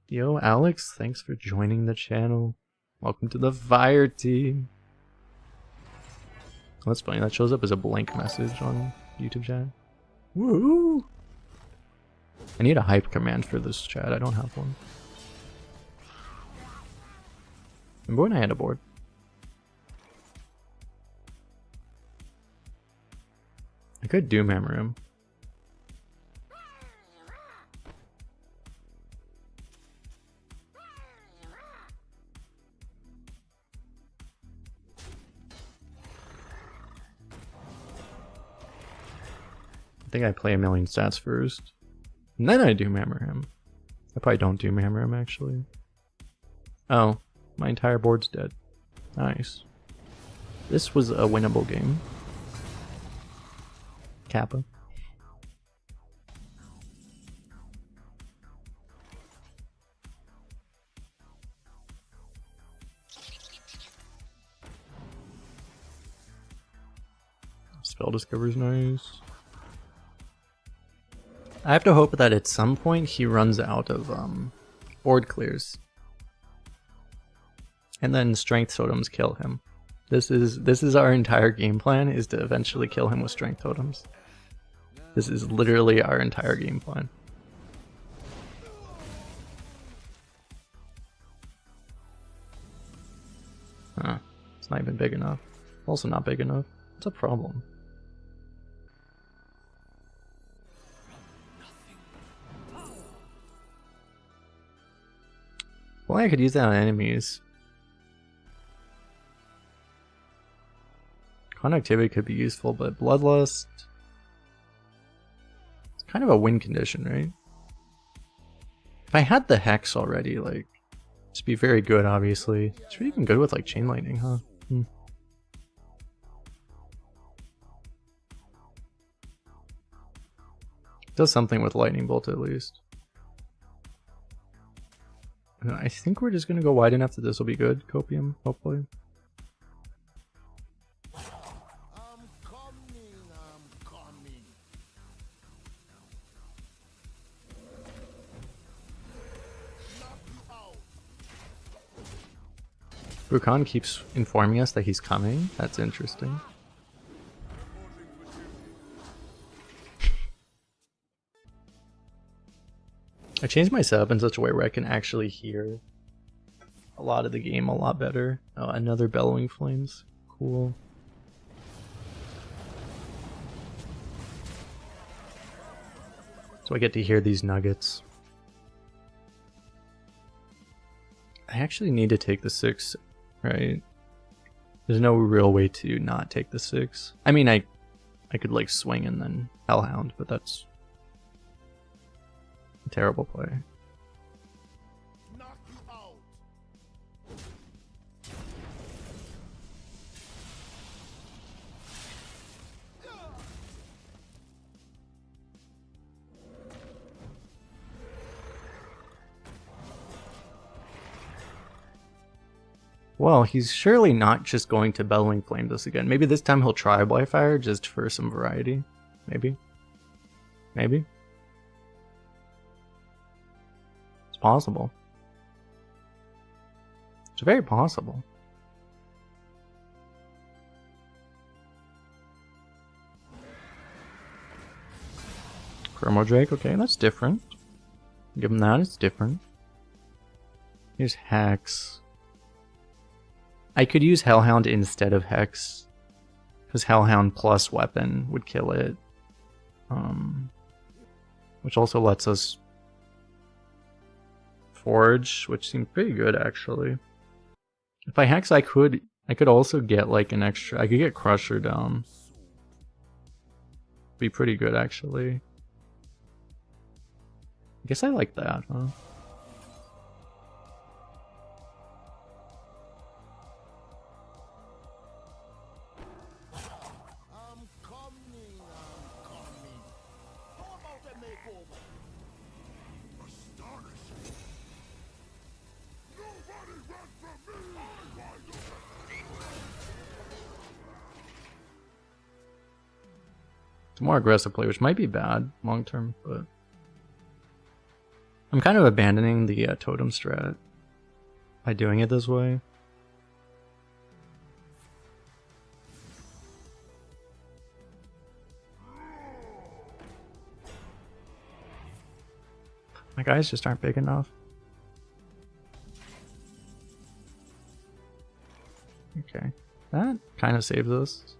S1: Yo, Alex, thanks for joining the channel. Welcome to the fire team. Oh, that's funny, that shows up as a blank message on YouTube chat. Woo! I need a hype command for this chat, I don't have one. Remember when I had a board? I could Doomhammer him. I think I play a million stats first, and then I Doomhammer him. I probably don't Doomhammer him, actually. Oh, my entire board's dead. Nice. This was a winnable game. Kappa. Spell Discover's nice. I have to hope that at some point he runs out of board clears. And then strength totems kill him. This is our entire game plan, is to eventually kill him with strength totems. This is literally our entire game plan. Huh. It's not even big enough. Also not big enough. What's a problem? Well, I could use that on enemies. Conductivity could be useful, but Bloodlust... It's kind of a win condition, right? If I had the Hex already, like... It'd be very good, obviously. It's really even good with, like, Chain Lightning, huh? Does something with Lightning Bolt, at least. I think we're just gonna go wide enough that this will be good. Copium, hopefully.
S3: I'm coming. Knock you out.
S1: Brukan keeps informing us that he's coming. That's interesting. I changed my setup in such a way where I can actually hear a lot of the game a lot better. Oh, another Bellowing Flames. Cool. So I get to hear these nuggets. I actually need to take the 6, right? There's no real way to not take the 6. I mean, I could like swing and then Hellhound, but that's... terrible play.
S3: Knock
S1: Well, he's surely not just going to Bellowing Flame this again. Maybe this time he'll try Fire just for some variety. Maybe. Maybe. It's possible. It's very possible. Chromo Drake, okay, that's different. Give him that, it's different. Here's Hex. I could use Hellhound instead of Hex, because Hellhound plus weapon would kill it. Which also lets us forge, which seemed pretty good actually. If I Hex, I could also get like an extra. I could get Crusher down. Be pretty good actually. I guess I like that, huh?
S3: I'm coming. How about a makeover? Astonishing. Nobody run from me.
S1: It's a more aggressive play, which might be bad long term, but I'm kind of abandoning the totem strat by doing it this way. My guys just aren't big enough. Okay, that kind of saves us.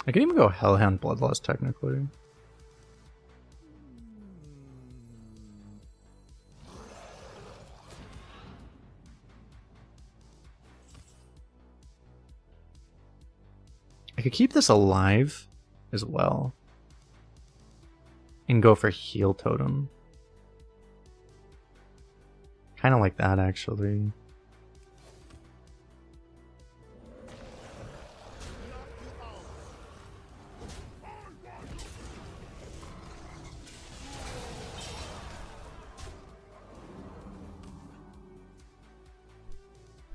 S1: I could even go Hellhound Bloodlust technically. I could keep this alive as well and go for Heal Totem. Kind of like that actually.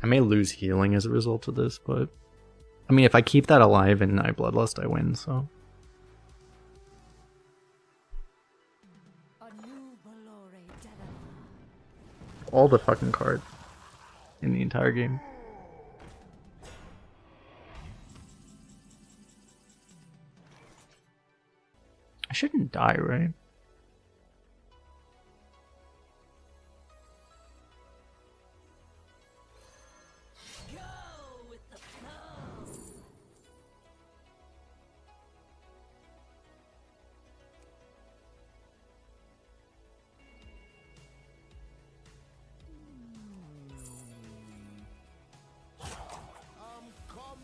S1: I may lose healing as a result of this, but I mean, if I keep that alive and I Bloodlust, I win, so. All the fucking cards in the entire game. I shouldn't die, right?
S3: I'm coming.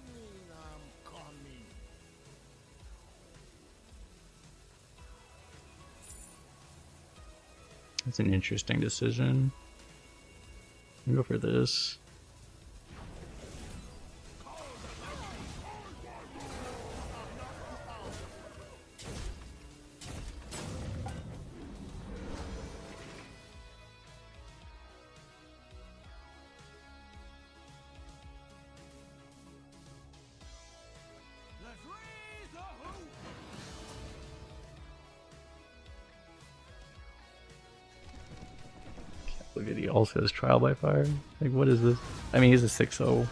S1: That's an interesting decision. I'll go for this.
S2: Let's raise the hoop.
S1: Look at he also has Trial by Fire. Like, what is this? I mean, he's a 6-0.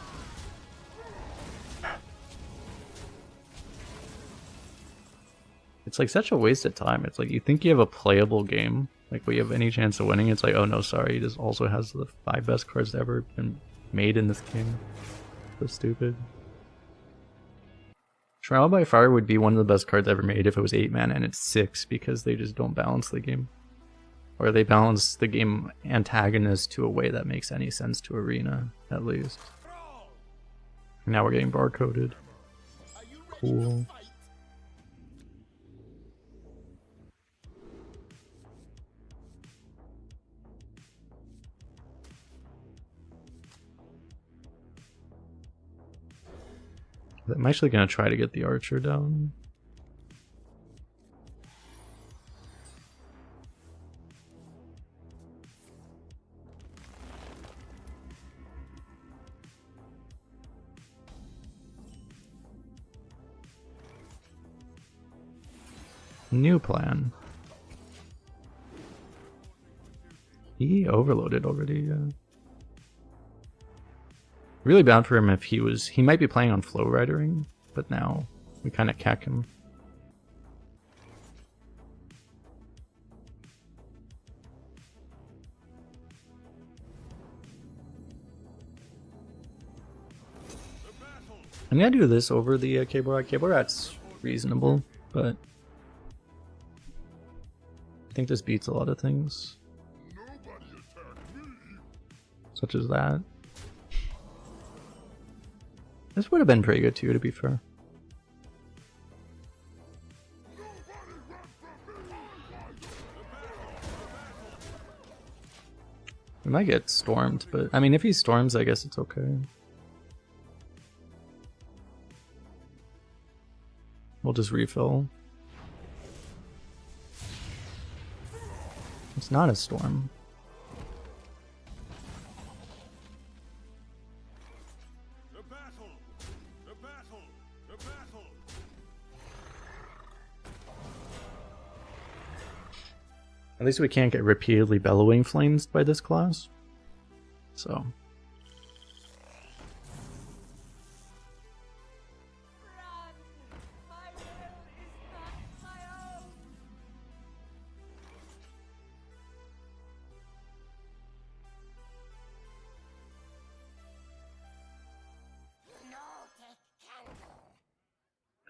S1: It's like such a waste of time. It's like you think you have a playable game, like we have any chance of winning. It's like, oh no, sorry, he just also has the 5 best cards that ever been made in this game. So stupid. Trial by Fire would be one of the best cards ever made if it was 8 mana and it's 6 because they just don't balance the game. Or they balance the game antagonist to a way that makes any sense to Arena, at least. Now we're getting barcoded.
S3: Are you ready
S1: Cool.
S3: to fight?
S1: I'm actually going to try to get the Archer down. New plan. He overloaded already, yeah. Really bad for him if he might be playing on flow ridering, but now we kind of cack him. I'm gonna do this over the cable rat. Cable rat's reasonable, but I think this beats a lot of things. Such as that. This would have been pretty good too, to be fair. We might get stormed, but I mean, if he storms, I guess it's okay. We'll just refill. It's not a storm. At least we can't get repeatedly bellowing flames by this class. So.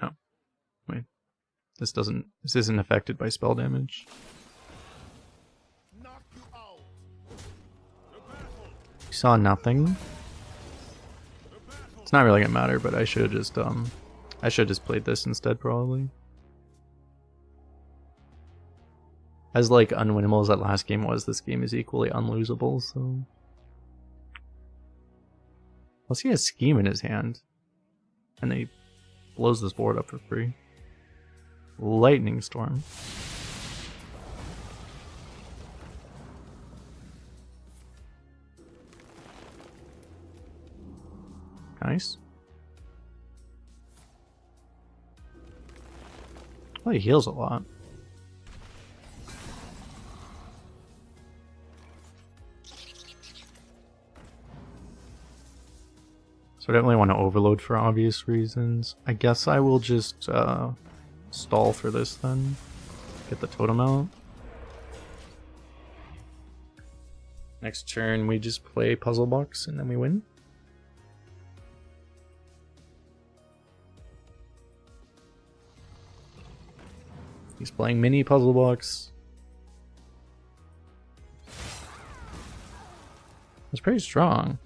S1: Oh. Wait. This isn't affected by spell damage. Saw nothing. It's not really gonna matter, but I should just played this instead probably. As like unwinnable as that last game was, this game is equally unlosable, so. Plus he has Scheme in his hand. And he blows this board up for free. Lightning Storm. Nice. Well, he heals a lot. So I don't really want to overload for obvious reasons. I guess I will just stall for this then. Get the totem out. Next turn we just play Puzzle Box and then we win. He's playing mini Puzzle Box. It's pretty strong.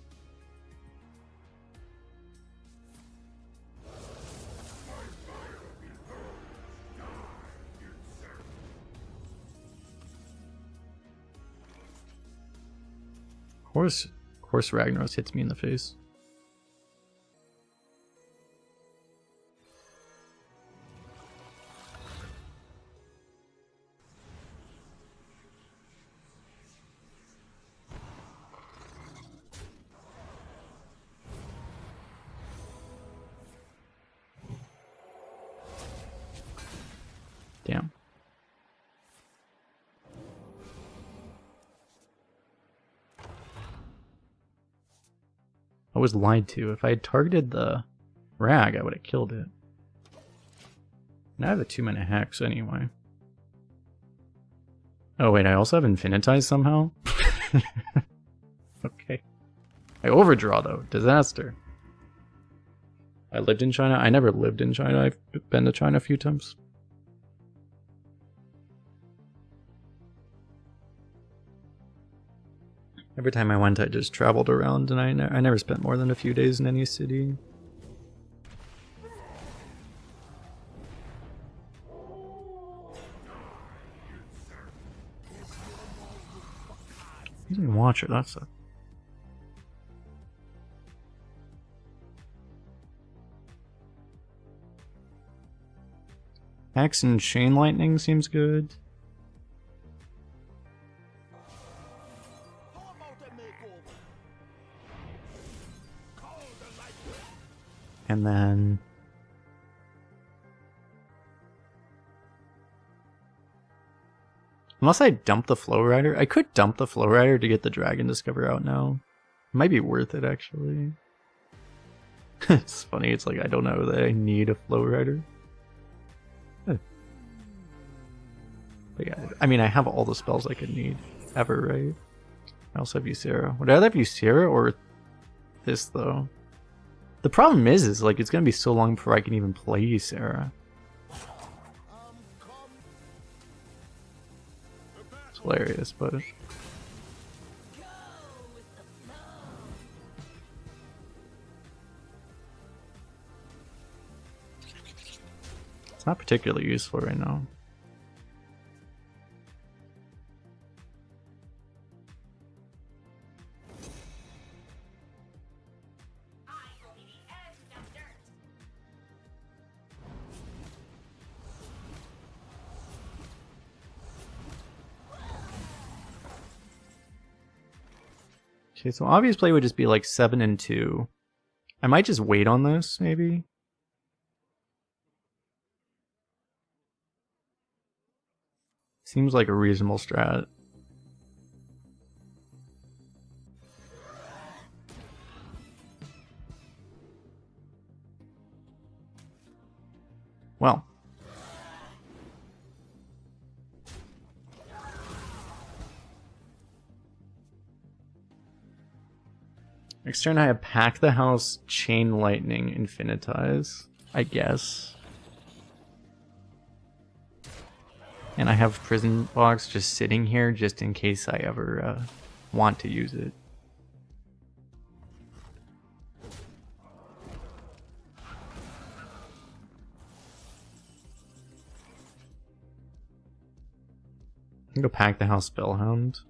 S1: Of course Ragnaros hits me in the face. Damn. I was lied to. If I had targeted the rag, I would have killed it. And I have a 2-minute hex anyway. Oh wait, I also have Infinitize somehow? Okay. I overdraw though. Disaster. I lived in China? I never lived in China. I've been to China a few times. Every time I went, I just traveled around, and I never spent more than a few days in any city. Using Watcher, that's a... Axe and Chain Lightning seems good. And then Unless I dump the Flow Rider. I could dump the Flow Rider to get the Dragon Discover out now. It might be worth it, actually. It's funny, it's like I don't know that I need a Flow Rider. But yeah, I mean, I have all the spells I could need ever, right? I also have Ysera. Would I rather have Ysera or this, though? The problem is like, it's gonna be so long before I can even play Ysera. It's hilarious, but... it's not particularly useful right now. Okay, so obvious play would just be like 7 and 2. I might just wait on this, maybe. Seems like a reasonable strat. Well. Next turn I have Pack the House, Chain Lightning, Infinitize, I guess. And I have Prison Box just sitting here just in case I ever want to use it. I can go Pack the House, Spellhound.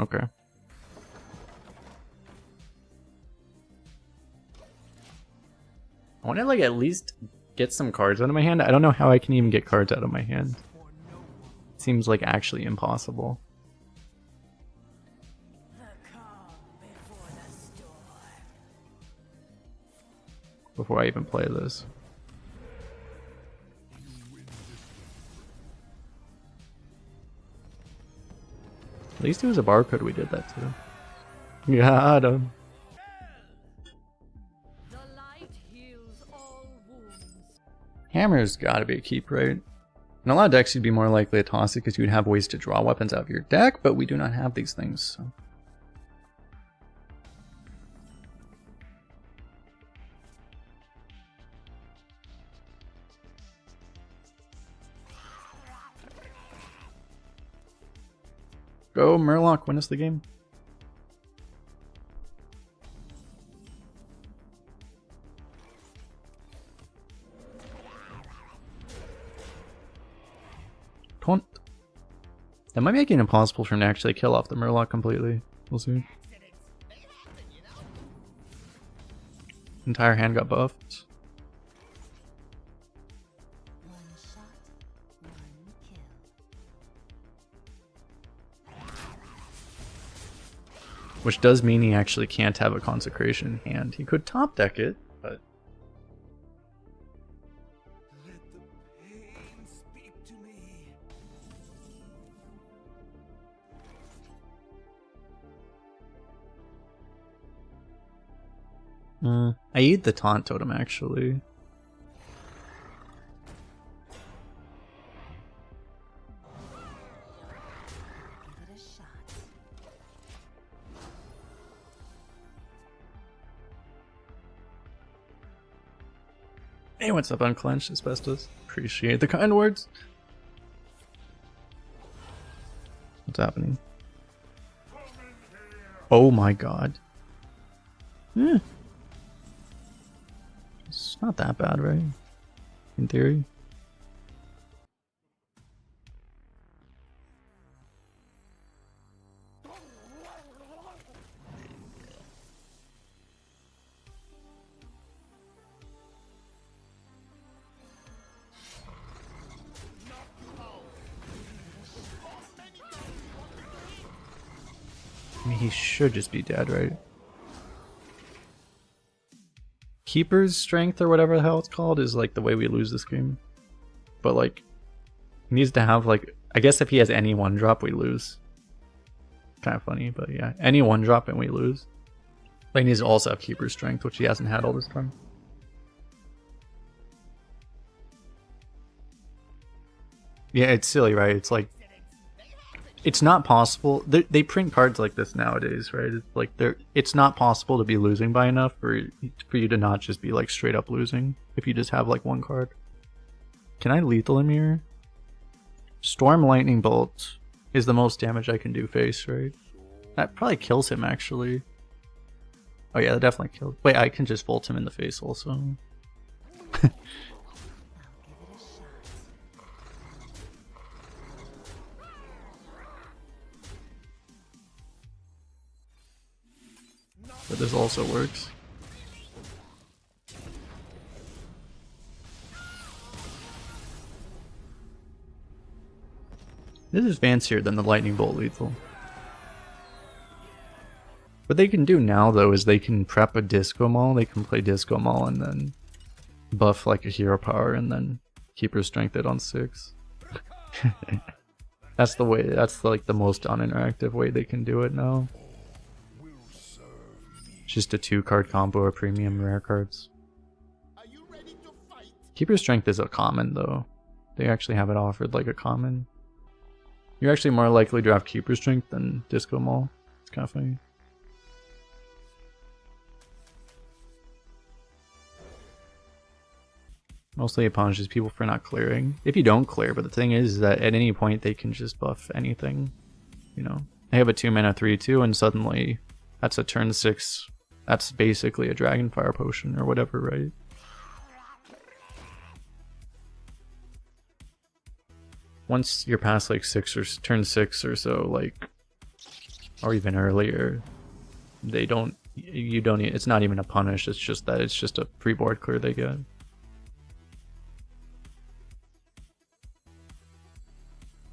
S1: Okay. I want to like at least get some cards out of my hand. I don't know how I can even get cards out of my hand. It seems like actually impossible. Before I even play this. At least it was a barcode we did that too. Got him.
S4: The light heals all wounds.
S1: Hammer's gotta be a keep, right? In a lot of decks you'd be more likely to toss it because you'd have ways to draw weapons out of your deck, but we do not have these things, so. Go, Murloc, win us the game. Taunt. That might make it impossible for him to actually kill off the Murloc completely. We'll see. Entire hand got buffed.
S4: One shot, one kill.
S1: Which does mean he actually can't have a Consecration in hand. He could top deck it, but...
S2: Let the pain speak to me.
S1: I eat the Taunt Totem, actually.
S4: Give it a shot.
S1: Hey, what's up, Unclenched Asbestos? Appreciate the kind words. What's happening? Oh my god. It's not that bad, right? In theory. I mean, he should just be dead, right? Keeper's strength or whatever the hell it's called is like the way we lose this game. But like, he needs to have like, I guess if he has any one drop, we lose. Kind of funny, but yeah, any one drop and we lose. But he needs to also have Keeper's strength, which he hasn't had all this time. Yeah, it's silly, right? It's like, it's not possible. They print cards like this nowadays, right? It's like it's not possible to be losing by enough for you to not just be like straight up losing if you just have like one card. Can I lethal him here? Storm Lightning Bolt is the most damage I can do face, right? That probably kills him actually. Oh yeah, that definitely kills. Wait, I can just volt him in the face also. But this also works. This is fancier than the Lightning Bolt lethal. What they can do now though is they can prep a Disco Maul, they can play Disco Maul and then buff like a hero power and then Keeper strength it on 6. That's the way, that's like the most uninteractive way they can do it now. Just a 2-card combo of premium rare cards.
S3: Are you ready to fight?
S1: Keeper strength is a common though. They actually have it offered like a common. You're actually more likely to have Keeper strength than Disco Maul. It's kind of funny. Mostly it punishes people for not clearing. If you don't clear, but the thing is that at any point they can just buff anything. You know, they have a 2-mana 3/2 and suddenly that's a turn 6. That's basically a Dragonfire potion or whatever, right? Once you're past like turn 6 or so, like, or even earlier, they don't, you don't, it's not even a punish, it's just that it's just a free board clear they get.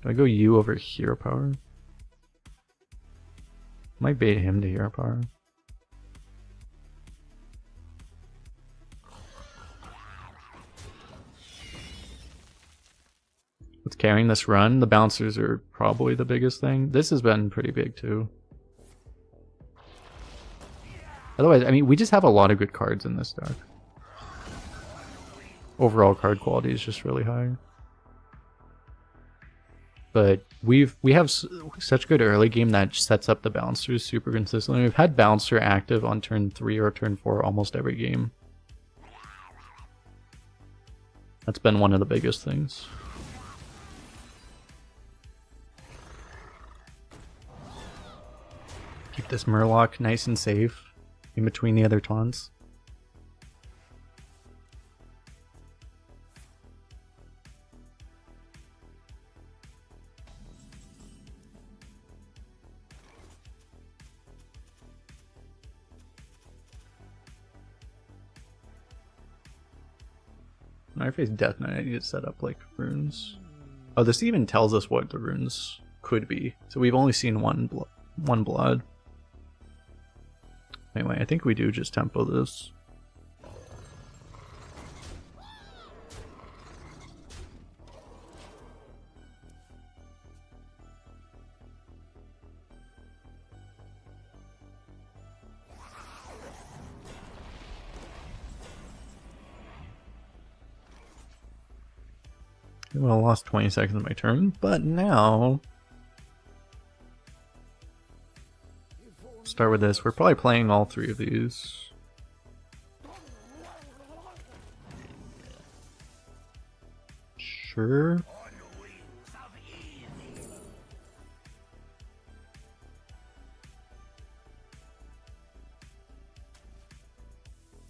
S1: Do I go you over hero power? Might bait him to hero power. With carrying this run, the bouncers are probably the biggest thing. This has been pretty big too. Otherwise, I mean, we just have a lot of good cards in this deck. Overall card quality is just really high. But we have such good early game that sets up the bouncers super consistently. We've had bouncer active on turn 3 or turn 4 almost every game. That's been one of the biggest things. Keep this Murloc nice and safe in between the other taunts. When I face Death Knight, I need to set up like runes. Oh, this even tells us what the runes could be. So we've only seen one blood. Anyway, I think we do just tempo this. Well, I lost 20 seconds of my turn, but now start with this. We're probably playing all 3 of these. Sure.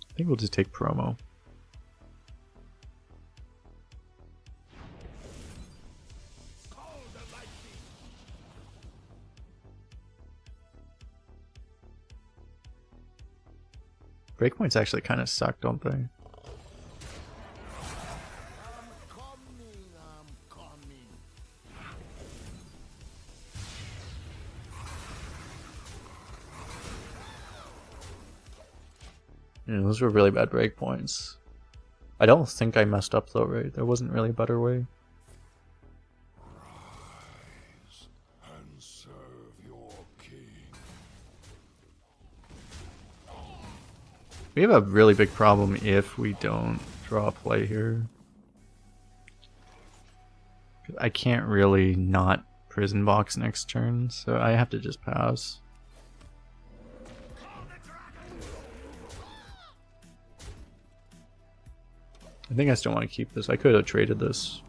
S1: I think we'll just take promo. Breakpoints actually kind of suck, don't they?
S3: I'm coming.
S1: Yeah, those were really bad breakpoints. I don't think I messed up though, right? There wasn't really a better way.
S3: Rise and serve your king.
S1: We have a really big problem if we don't draw a play here. I can't really not prison box next turn, so I have to just pass. I think I still want to keep this. I could have traded this.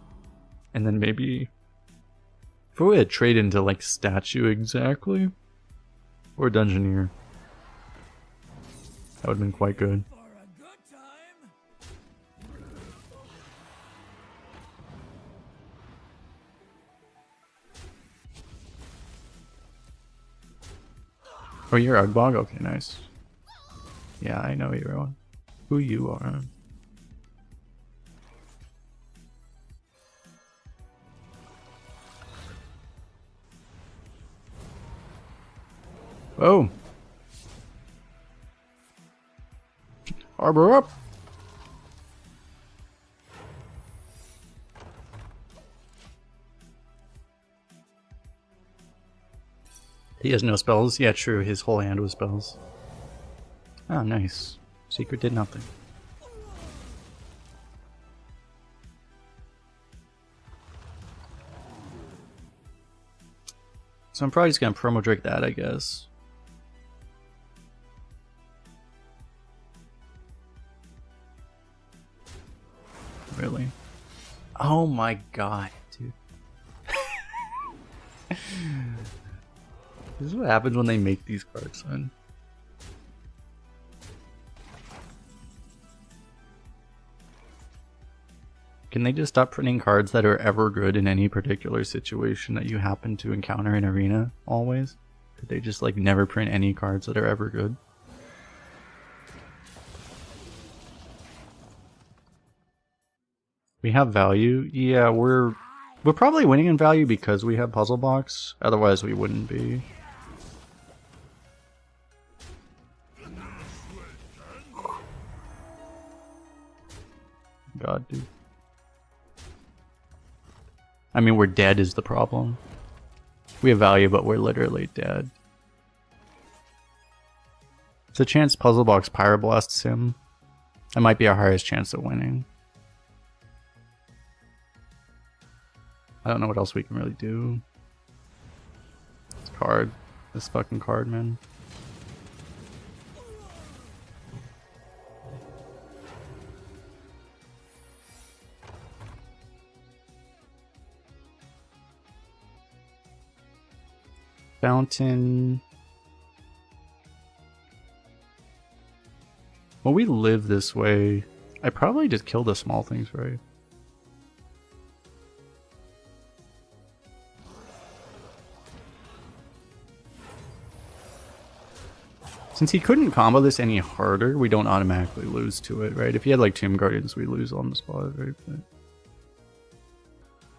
S1: And then maybe... If we had traded into like statue exactly, or dungeoneer, that would have been quite good.
S2: For a good time.
S1: Oh, you're Ugbog? Okay, nice. Yeah, I know who you are. Oh! Arbor up! He has no spells. Yeah, true. His whole hand was spells. Oh, nice. Secret did nothing. So I'm probably just gonna promo drink that, I guess. Really? Oh my god, dude. This is what happens when they make these cards, man. Can they just stop printing cards that are ever good in any particular situation that you happen to encounter in Arena, always? Could they just, like, never print any cards that are ever good? We have value? Yeah, we're probably winning in value because we have Puzzle Box. Otherwise, we wouldn't be. God, dude. I mean, we're dead is the problem. We have value, but we're literally dead. It's a chance Puzzle Box Pyroblasts him. That might be our highest chance of winning. I don't know what else we can really do. This card. This fucking card, man. Fountain. When we live this way, I probably just kill the small things, right? Since he couldn't combo this any harder, we don't automatically lose to it, right? If he had like Tomb Guardians, we lose on the spot, right? But...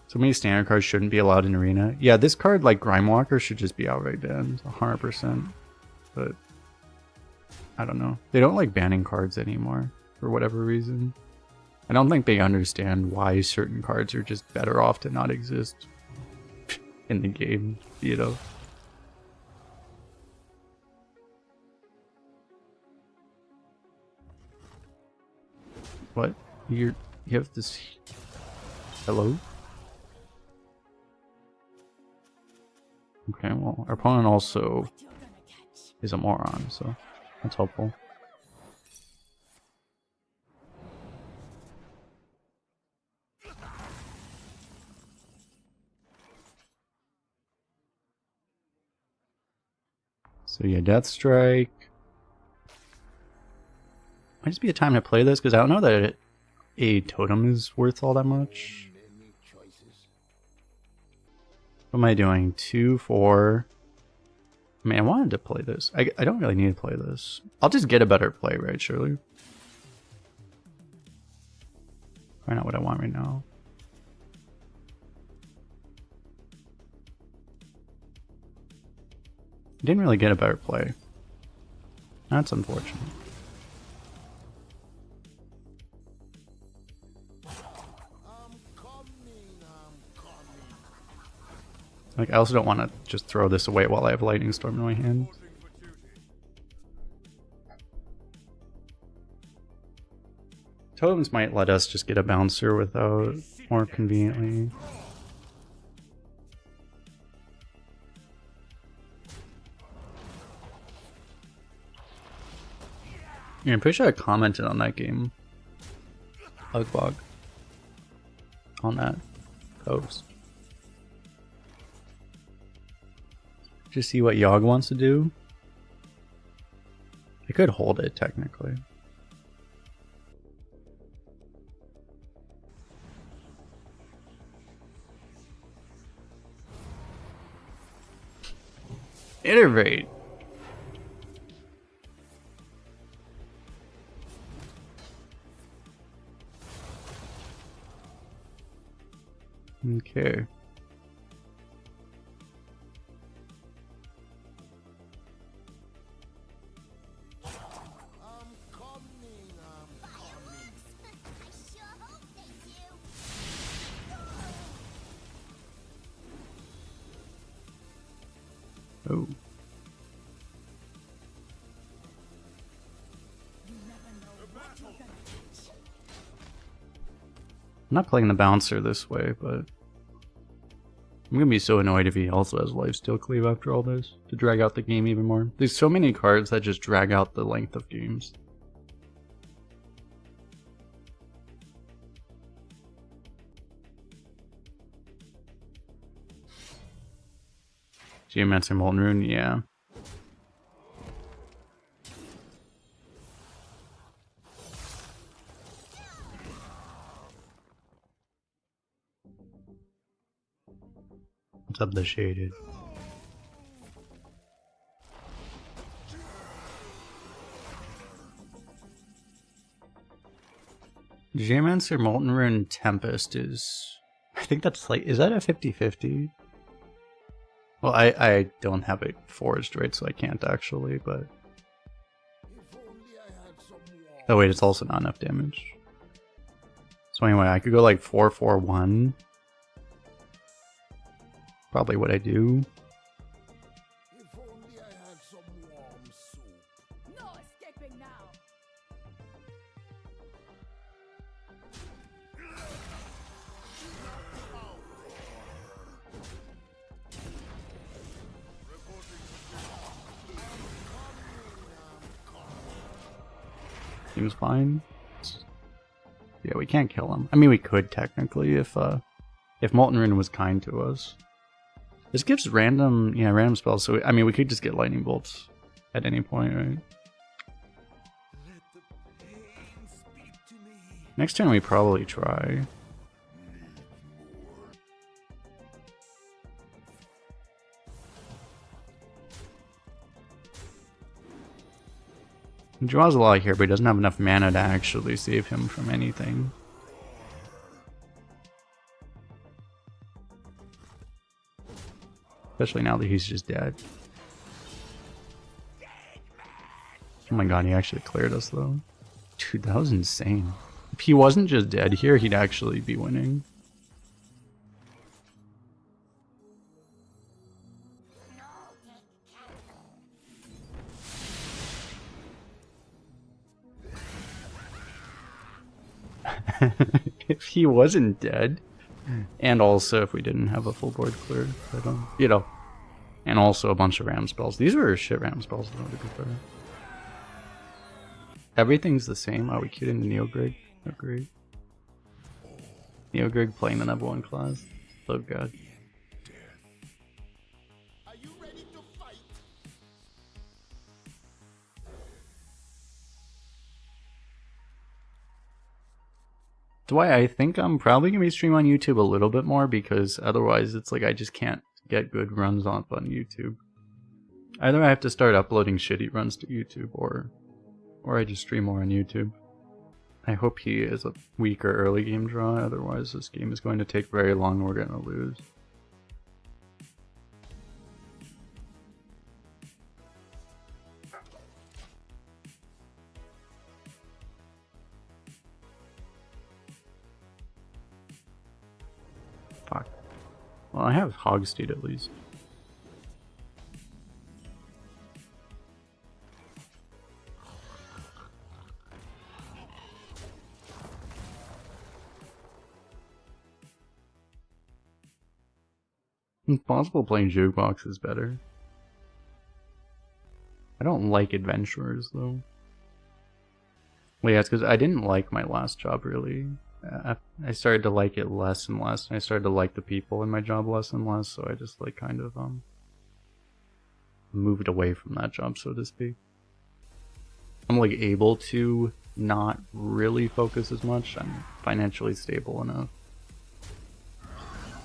S1: So many standard cards shouldn't be allowed in Arena. Yeah, this card, like Grime Walker, should just be outright banned, 100%. But I don't know. They don't like banning cards anymore, for whatever reason. I don't think they understand why certain cards are just better off to not exist in the game, you know? What? You have this... Hello? Okay, well, our opponent also is a moron, so that's helpful. So yeah, Death Strike. Might just be a time to play this, because I don't know that a totem is worth all that much. What am I doing? 2, 4. I mean, I wanted to play this. I don't really need to play this. I'll just get a better play, right, surely? Probably not what I want right now. Didn't really get a better play. That's unfortunate. Like, I also don't want to just throw this away while I have Lightning Storm in my hand. Totems might let us just get a bouncer without more conveniently. Yeah, I'm pretty sure I commented on that game. Ugbog. On that post. Just see what Yogg wants to do. I could hold it technically. Iterate. Okay. Oh. I'm not playing the bouncer this way, but I'm gonna be so annoyed if he also has lifesteal cleave after all this to drag out the game even more. There's so many cards that just drag out the length of games. Geomancer Molten Rune, yeah. What's up, the shaded? Geomancer Molten Rune Tempest is... I think that's like... Is that a 50-50? Well, I don't have it forged, right? So I can't actually, but... Oh wait, it's also not enough damage. So anyway, I could go like 4-4-1. Probably what I do.
S3: If only I had some warm soup.
S4: No escaping now.
S1: Seems fine. Yeah, we can't kill him. I mean, we could technically if Molten Rune was kind to us. This gives random spells. So I mean, we could just get lightning bolts at any point, right?
S2: Let the pain speak to me.
S1: Next turn we probably try. He draws a lot here, but he doesn't have enough mana to actually save him from anything. Especially now that he's just dead. Oh my god, he actually cleared us though. Dude, that was insane. If he wasn't just dead here, he'd actually be winning. If he wasn't dead, and also if we didn't have a full board cleared, but you know, and also a bunch of ram spells. These were shit ram spells though, to be fair. Everything's the same. Oh, we queued into Neogrig. Oh, great. Neogrig playing the number 1 class. Oh god.
S3: Are you ready to fight?
S1: That's why I think I'm probably going to be streaming on YouTube a little bit more, because otherwise it's like I just can't get good runs on YouTube. Either I have to start uploading shitty runs to YouTube, or I just stream more on YouTube. I hope he is a weaker early game draw, otherwise this game is going to take very long and we're going to lose. Well, I have Hogsteed at least. It's possible playing Jukebox is better. I don't like adventurers though. Well, yeah, it's because I didn't like my last job really. I started to like it less and less, and I started to like the people in my job less and less, so I just like kind of moved away from that job, so to speak. I'm like able to not really focus as much. I'm financially stable enough.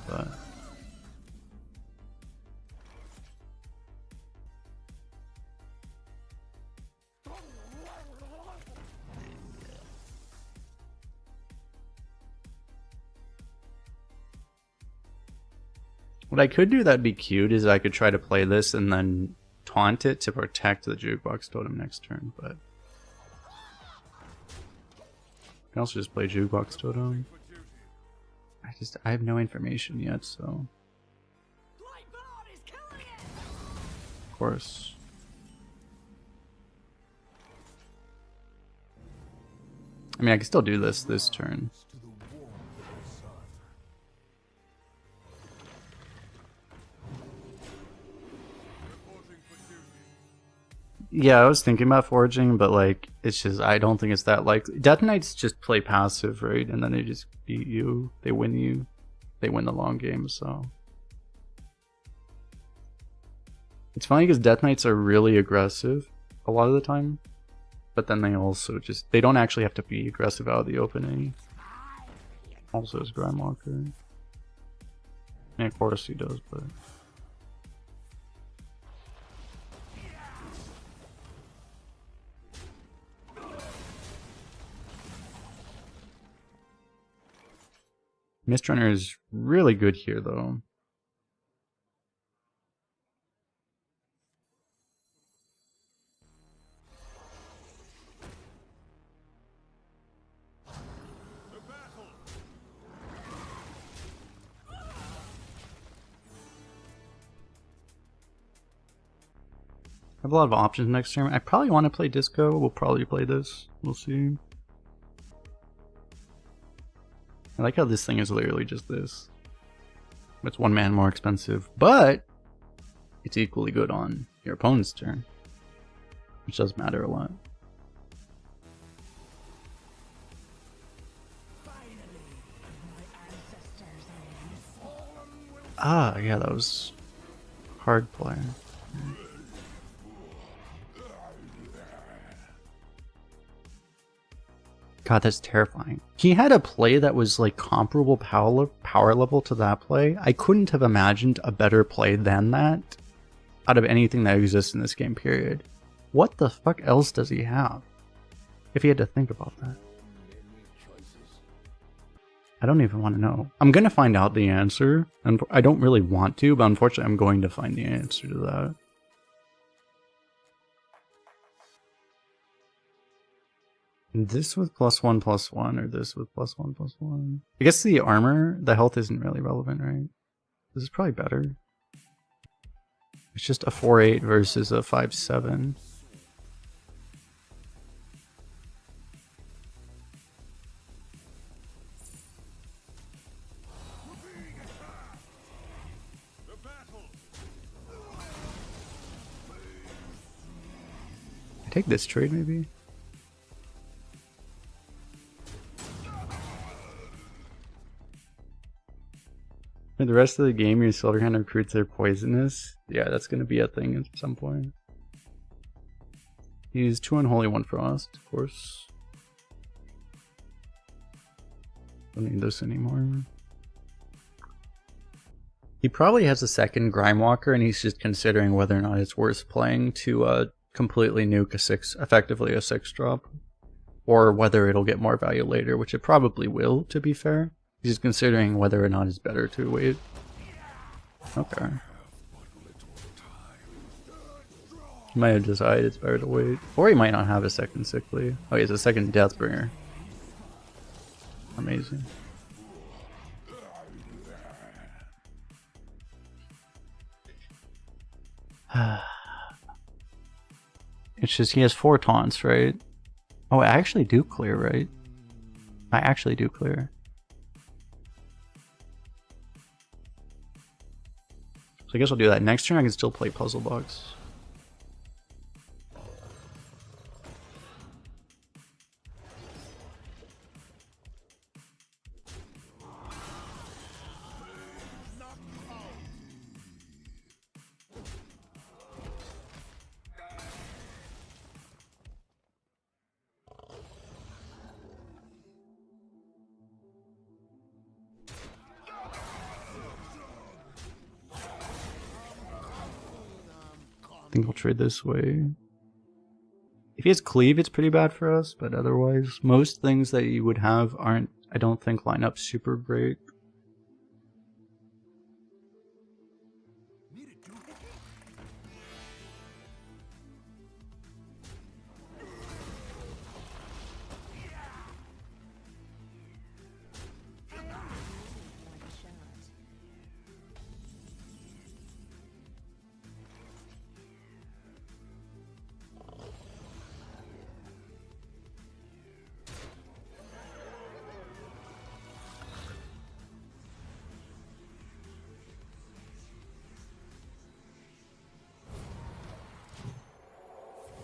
S1: But what I could do that'd be cute is I could try to play this and then taunt it to protect the Jukebox Totem next turn, but I can also just play Jukebox Totem. I have no information yet, so of course. I mean, I can still do this turn. Yeah, I was thinking about foraging, but like, it's just, I don't think it's that likely. Death Knights just play passive, right? And then they just beat you. They win the long game, so. It's funny because Death Knights are really aggressive a lot of the time, but then they also just, they don't actually have to be aggressive out of the opening. Also as Grimewalker. And of course he does, but. Mistrunner is really good here, though. I have a lot of options next turn. I probably want to play Disco. We'll probably play this. We'll see. I like how this thing is literally just this. It's 1 man more expensive, but it's equally good on your opponent's turn, which does matter a lot. Ah, yeah, that was hard play. God, that's terrifying. He had a play that was like comparable power level to that play. I couldn't have imagined a better play than that out of anything that exists in this game, period. What the fuck else does he have? If he had to think about that. I don't even want to know. I'm going to find out the answer. And I don't really want to, but unfortunately I'm going to find the answer to that. This with +1/+1 or this with +1/+1. I guess the armor, the health isn't really relevant, right? This is probably better. It's just a 4/8 versus a 5/7. I take this trade maybe. For the rest of the game, your Silverhand recruits are poisonous. Yeah, that's going to be a thing at some point. Use 2 Unholy, 1 Frost, of course. Don't need this anymore. He probably has a second Grimewalker, and he's just considering whether or not it's worth playing to completely nuke a 6, effectively a 6-drop. Or whether it'll get more value later, which it probably will, to be fair. He's considering whether or not it's better to wait. Okay. He might have decided it's better to wait. Or he might not have a second Sickly. Oh, he has a second Deathbringer. Amazing. It's just he has 4 taunts, right? Oh, I actually do clear, right? I actually do clear. So I guess I'll do that. Next turn I can still play Puzzle Box. I think I'll trade this way. If he has Cleave, it's pretty bad for us, but otherwise, most things that you would have aren't, I don't think, line up super great.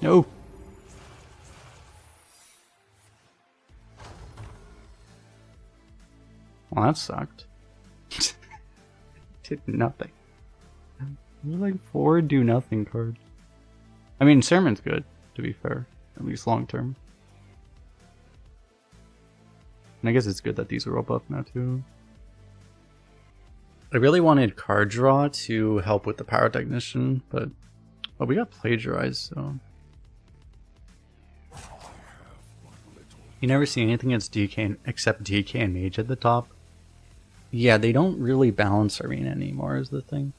S1: No. Well, that sucked. Did nothing. There's like 4 do nothing cards. I mean, Shaman's good, to be fair, at least long term. And I guess it's good that these are all buffed now too. I really wanted card draw to help with the Pyrotechnician, but we got Plagiarized, so. You never see anything that's DK except DK and Mage at the top. Yeah, they don't really balance Arena anymore is the thing.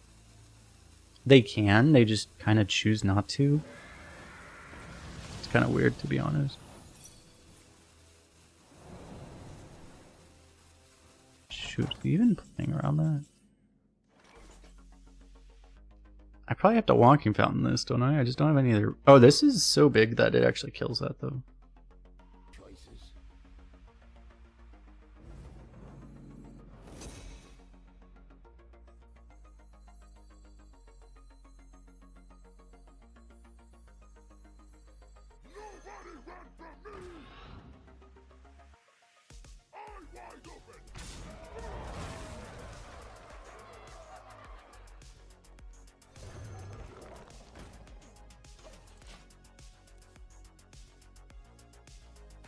S1: They can, they just kind of choose not to. It's kind of weird, to be honest. Shoot, are you even playing around that? I probably have to Walking Fountain this, don't I? I just don't have any other... Oh, this is so big that it actually kills that, though.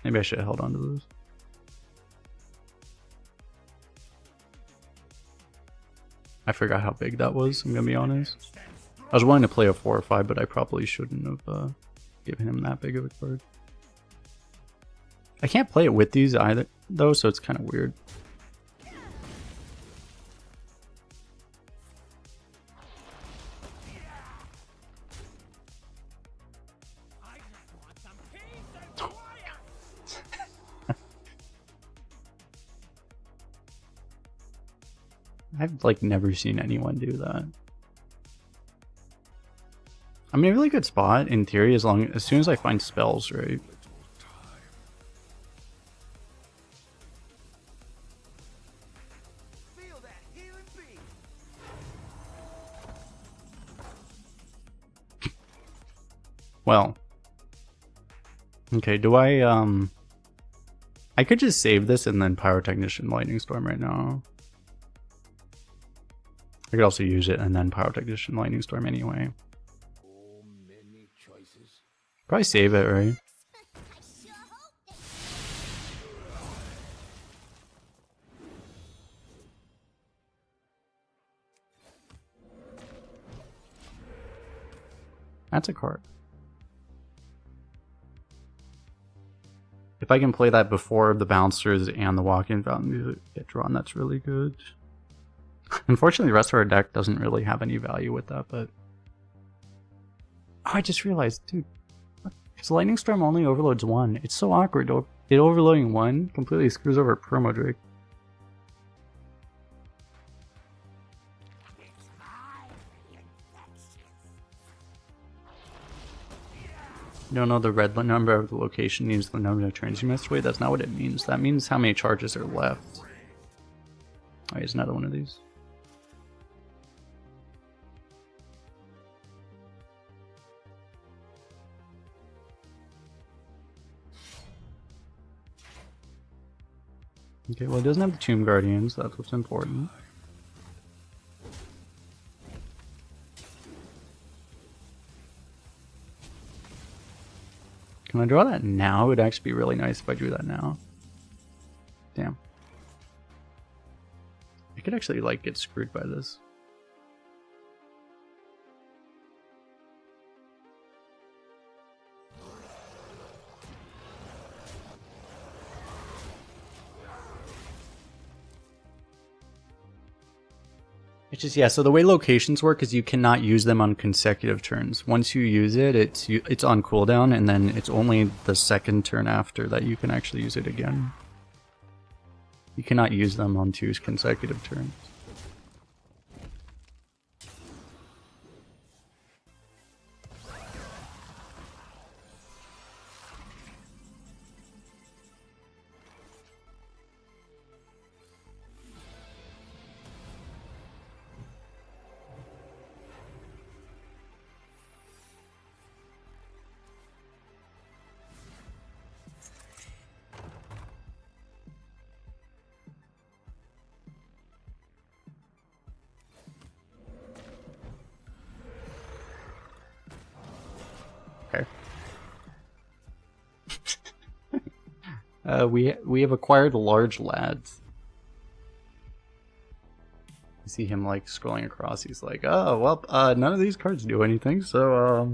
S1: Maybe I should have held on to those. I forgot how big that was, I'm gonna be honest. I was willing to play a 4 or 5, but I probably shouldn't have given him that big of a card. I can't play it with these either, though, so it's kind of weird. I've like never seen anyone do that. I'm in a really good spot in theory as soon as I find spells, right? Well. Okay, do I could just save this and then Pyrotechnician Lightning Storm right now. I could also use it and then Pyrotechnician Lightning Storm anyway. Probably save it, right? That's a card. If I can play that before the Bouncers and the Walk-In Fountain get drawn, that's really good. Unfortunately, the rest of our deck doesn't really have any value with that, but... Oh, I just realized, dude. Because Lightning Storm only overloads 1. It's so awkward. It overloading 1 completely screws over Promo Drake. You don't know the red number of the location means the number of turns you missed. Wait, that's not what it means. That means how many charges are left. Oh, here's another one of these. Okay, well it doesn't have the Tomb Guardians, that's what's important. Can I draw that now? It would actually be really nice if I drew that now. Damn. I could actually like get screwed by this. It's just, yeah, so the way locations work is you cannot use them on consecutive turns. Once you use it, it's on cooldown, and then it's only the second turn after that you can actually use it again. You cannot use them on 2 consecutive turns. We have acquired large lads. You see him like scrolling across. He's like, oh well, none of these cards do anything, so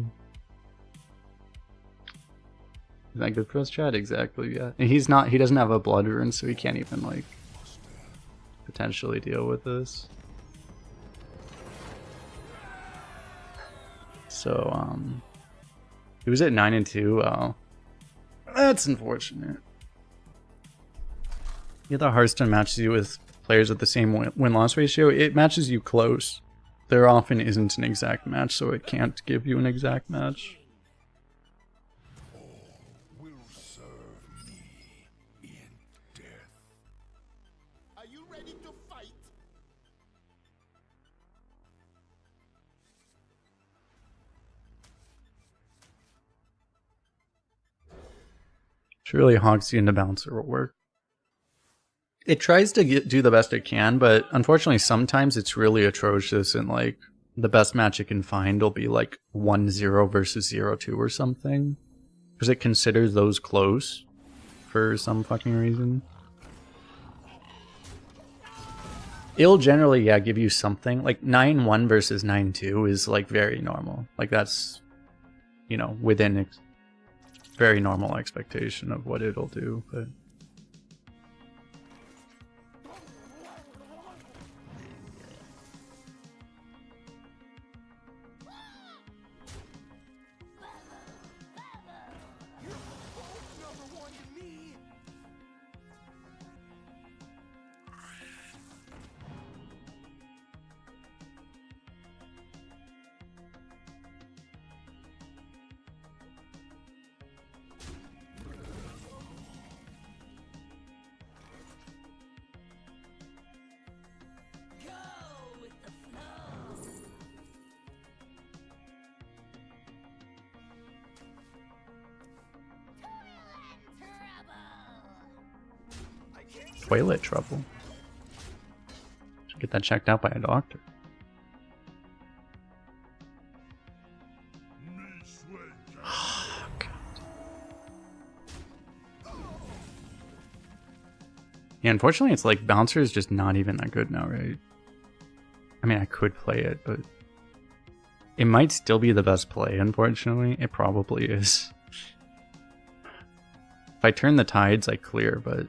S1: is that good for us, Chad? Exactly, yeah. And he doesn't have a blood rune, so he can't even like potentially deal with this. So he was at 9 and 2. Oh, that's unfortunate. Yeah, the Hearthstone matches you with players with the same win-loss ratio. It matches you close. There often isn't an exact match, so it can't give you an exact match.
S3: Will serve me in death. Are you ready to fight?
S1: Surely Hogsy and the Bouncer will work. It tries to do the best it can, but unfortunately sometimes it's really atrocious, and like the best match it can find will be like 1-0 versus 0-2 or something. Because it considers those close for some fucking reason. It'll generally, yeah, give you something. Like 9-1 versus 9-2 is like very normal. Like that's, you know, within very normal expectation of what it'll do, but... Toilet trouble. Should get that checked out by a doctor. Yeah, unfortunately it's like Bouncer is just not even that good now, right? I mean, I could play it, but it might still be the best play, unfortunately. It probably is. If I turn the tides, I clear, but...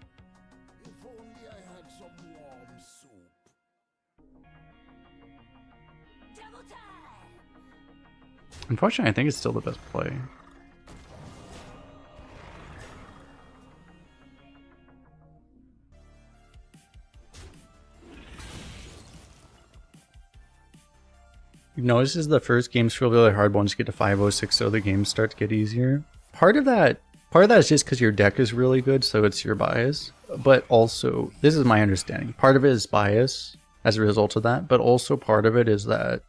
S3: If only I had some warm soup.
S4: Double time!
S1: Unfortunately, I think it's still the best play. You know, this is the first games feel really hard once you get to 5-0, 6-0, the games start to get easier. part of that is just because your deck is really good, so it's your bias. But also, this is my understanding. Part of it is bias as a result of that, but also part of it is that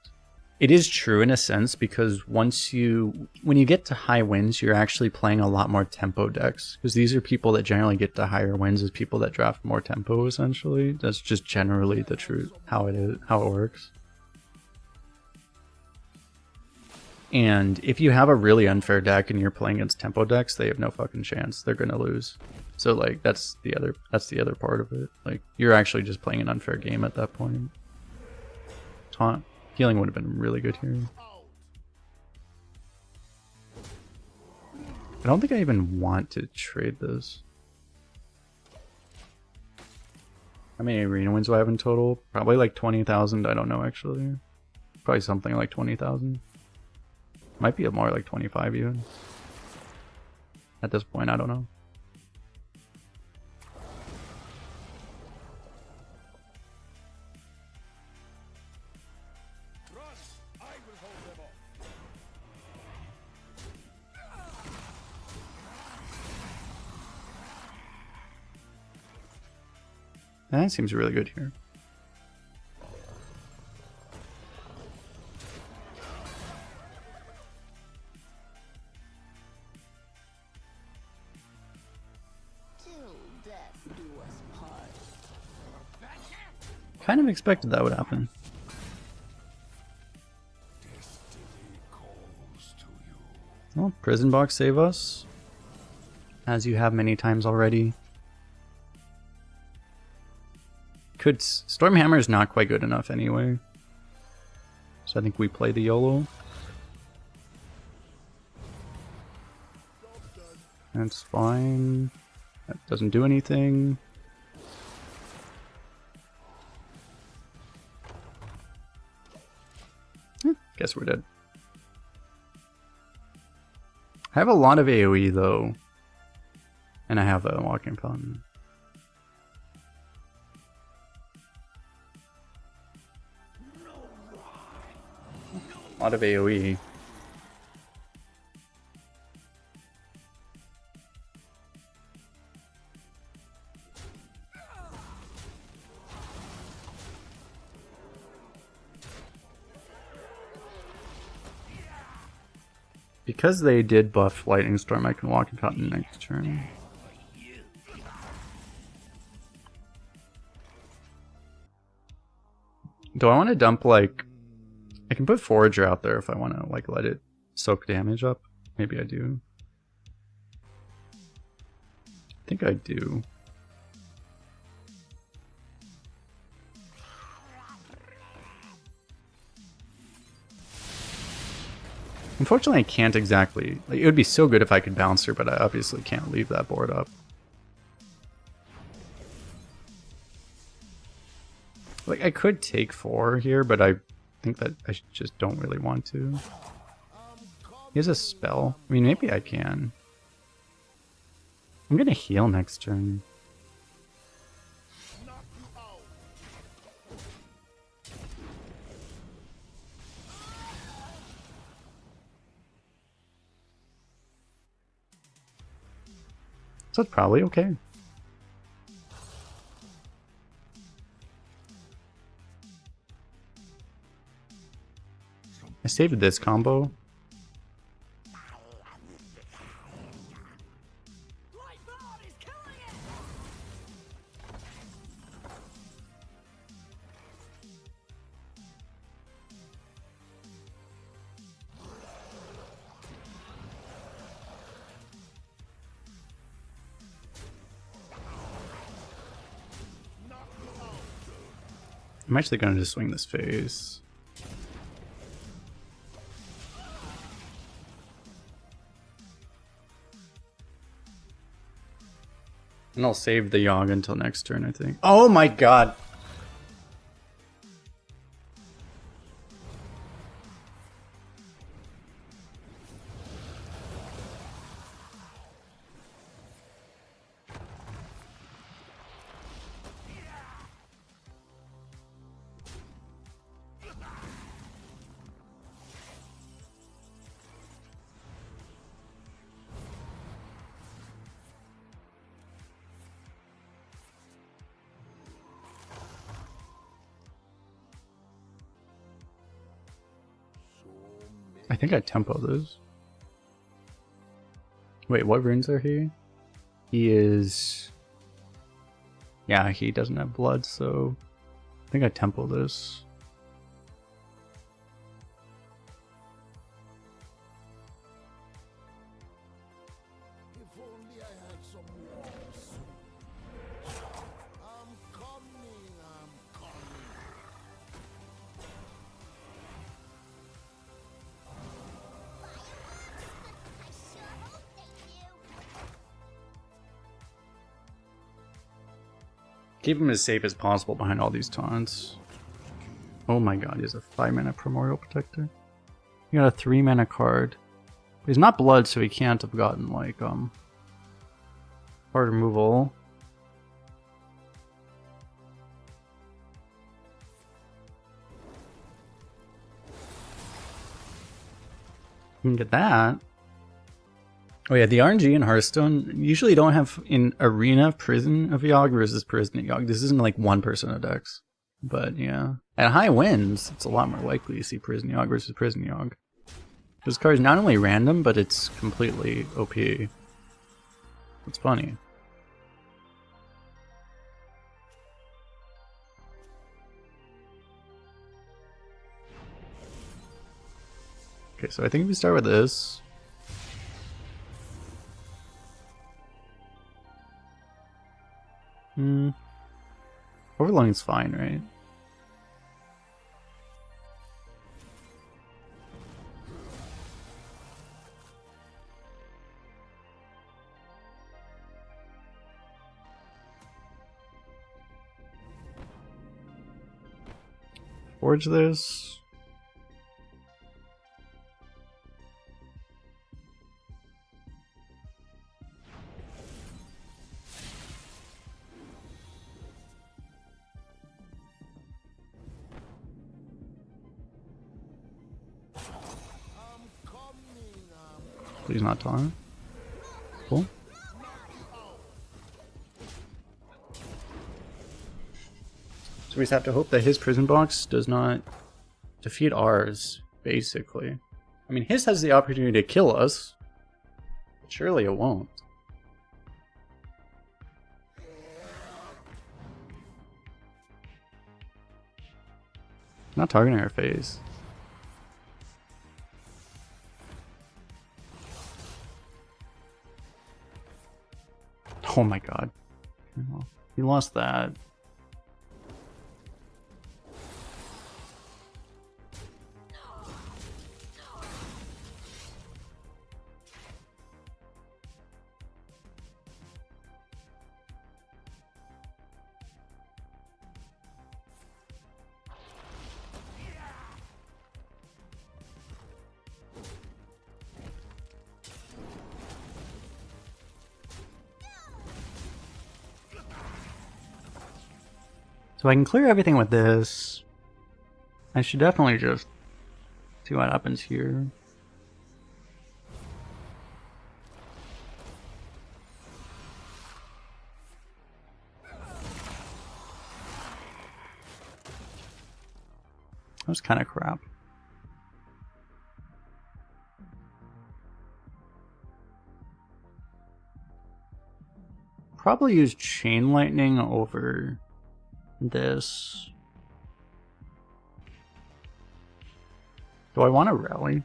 S1: it is true in a sense, because when you get to high wins, you're actually playing a lot more tempo decks, because these are people that generally get to higher wins as people that draft more tempo. Essentially, that's just generally the truth, how it works. And if you have a really unfair deck and you're playing against tempo decks, they have no fucking chance. They're gonna lose. So like that's the other part of it. Like you're actually just playing an unfair game at that point. Taunt healing would have been really good here. I don't think I even want to trade this. How many arena wins do I have in total? Probably like 20,000. I don't know actually. Probably something like 20,000. Might be more like 25 even. At this point, I don't know.
S3: Run! I will hold them off.
S1: That seems really good here. Kind of expected that would happen.
S3: Destiny calls to you.
S1: Well, prison box save us, as you have many times already. Stormhammer is not quite good enough anyway, so I think we play the YOLO. That's fine. That doesn't do anything. Guess we're dead. I have a lot of AoE though, and I have a walking fountain. A lot of AoE. Because they did buff Lightning Storm, I can walk out next turn. Do I want to dump like... I can put Forager out there if I want to like let it soak damage up. Maybe I do. I think I do. Unfortunately, I can't exactly... Like, it would be so good if I could bounce her, but I obviously can't leave that board up. Like, I could take 4 here, but I think that I just don't really want to. He has a spell. I mean, maybe I can. I'm gonna heal next turn. So it's probably okay. I saved this combo. I'm actually going to just swing this phase. And I'll save the Yogg until next turn, I think. Oh my god! think I tempo this. Wait, what runes are he? He is... Yeah, he doesn't have blood, so... I think I tempo this.
S3: If only I had some warm soup. I'm coming, I'm coming.
S4: I sure hope they do.
S1: Keep him as safe as possible behind all these taunts. Oh my god, he has a 5-mana Primordial Protector. He got a 3-mana card. He's not blood, so he can't have gotten like card removal. You can get that. Oh yeah, the RNG in Hearthstone usually don't have in Arena Prison of Yogg versus Prison of Yogg. This isn't like 1% of decks. But yeah. At high wins, it's a lot more likely to see Prison Yogg versus Prison Yogg. This card is not only random, but it's completely OP. It's funny. Okay, so I think we start with this. Overloading's fine, right? Forge this. Please not taunt. Cool. So we just have to hope that his prison box does not defeat ours, basically. I mean, his has the opportunity to kill us, but surely it won't. Not targeting our face. Oh my god. He lost that. So I can clear everything with this. I should definitely just see what happens here. That was kind of crap. Probably use Chain Lightning over this. Do I want to rally?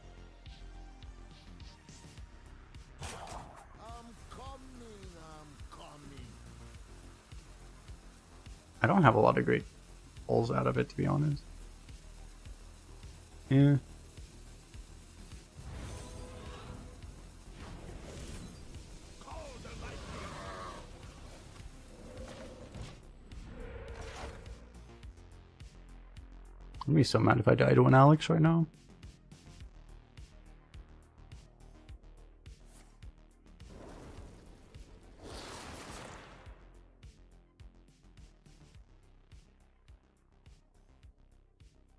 S3: I'm coming.
S1: I don't have a lot of great pulls out of it, to be honest. Yeah. I'd be so mad if I die to an Alex right now.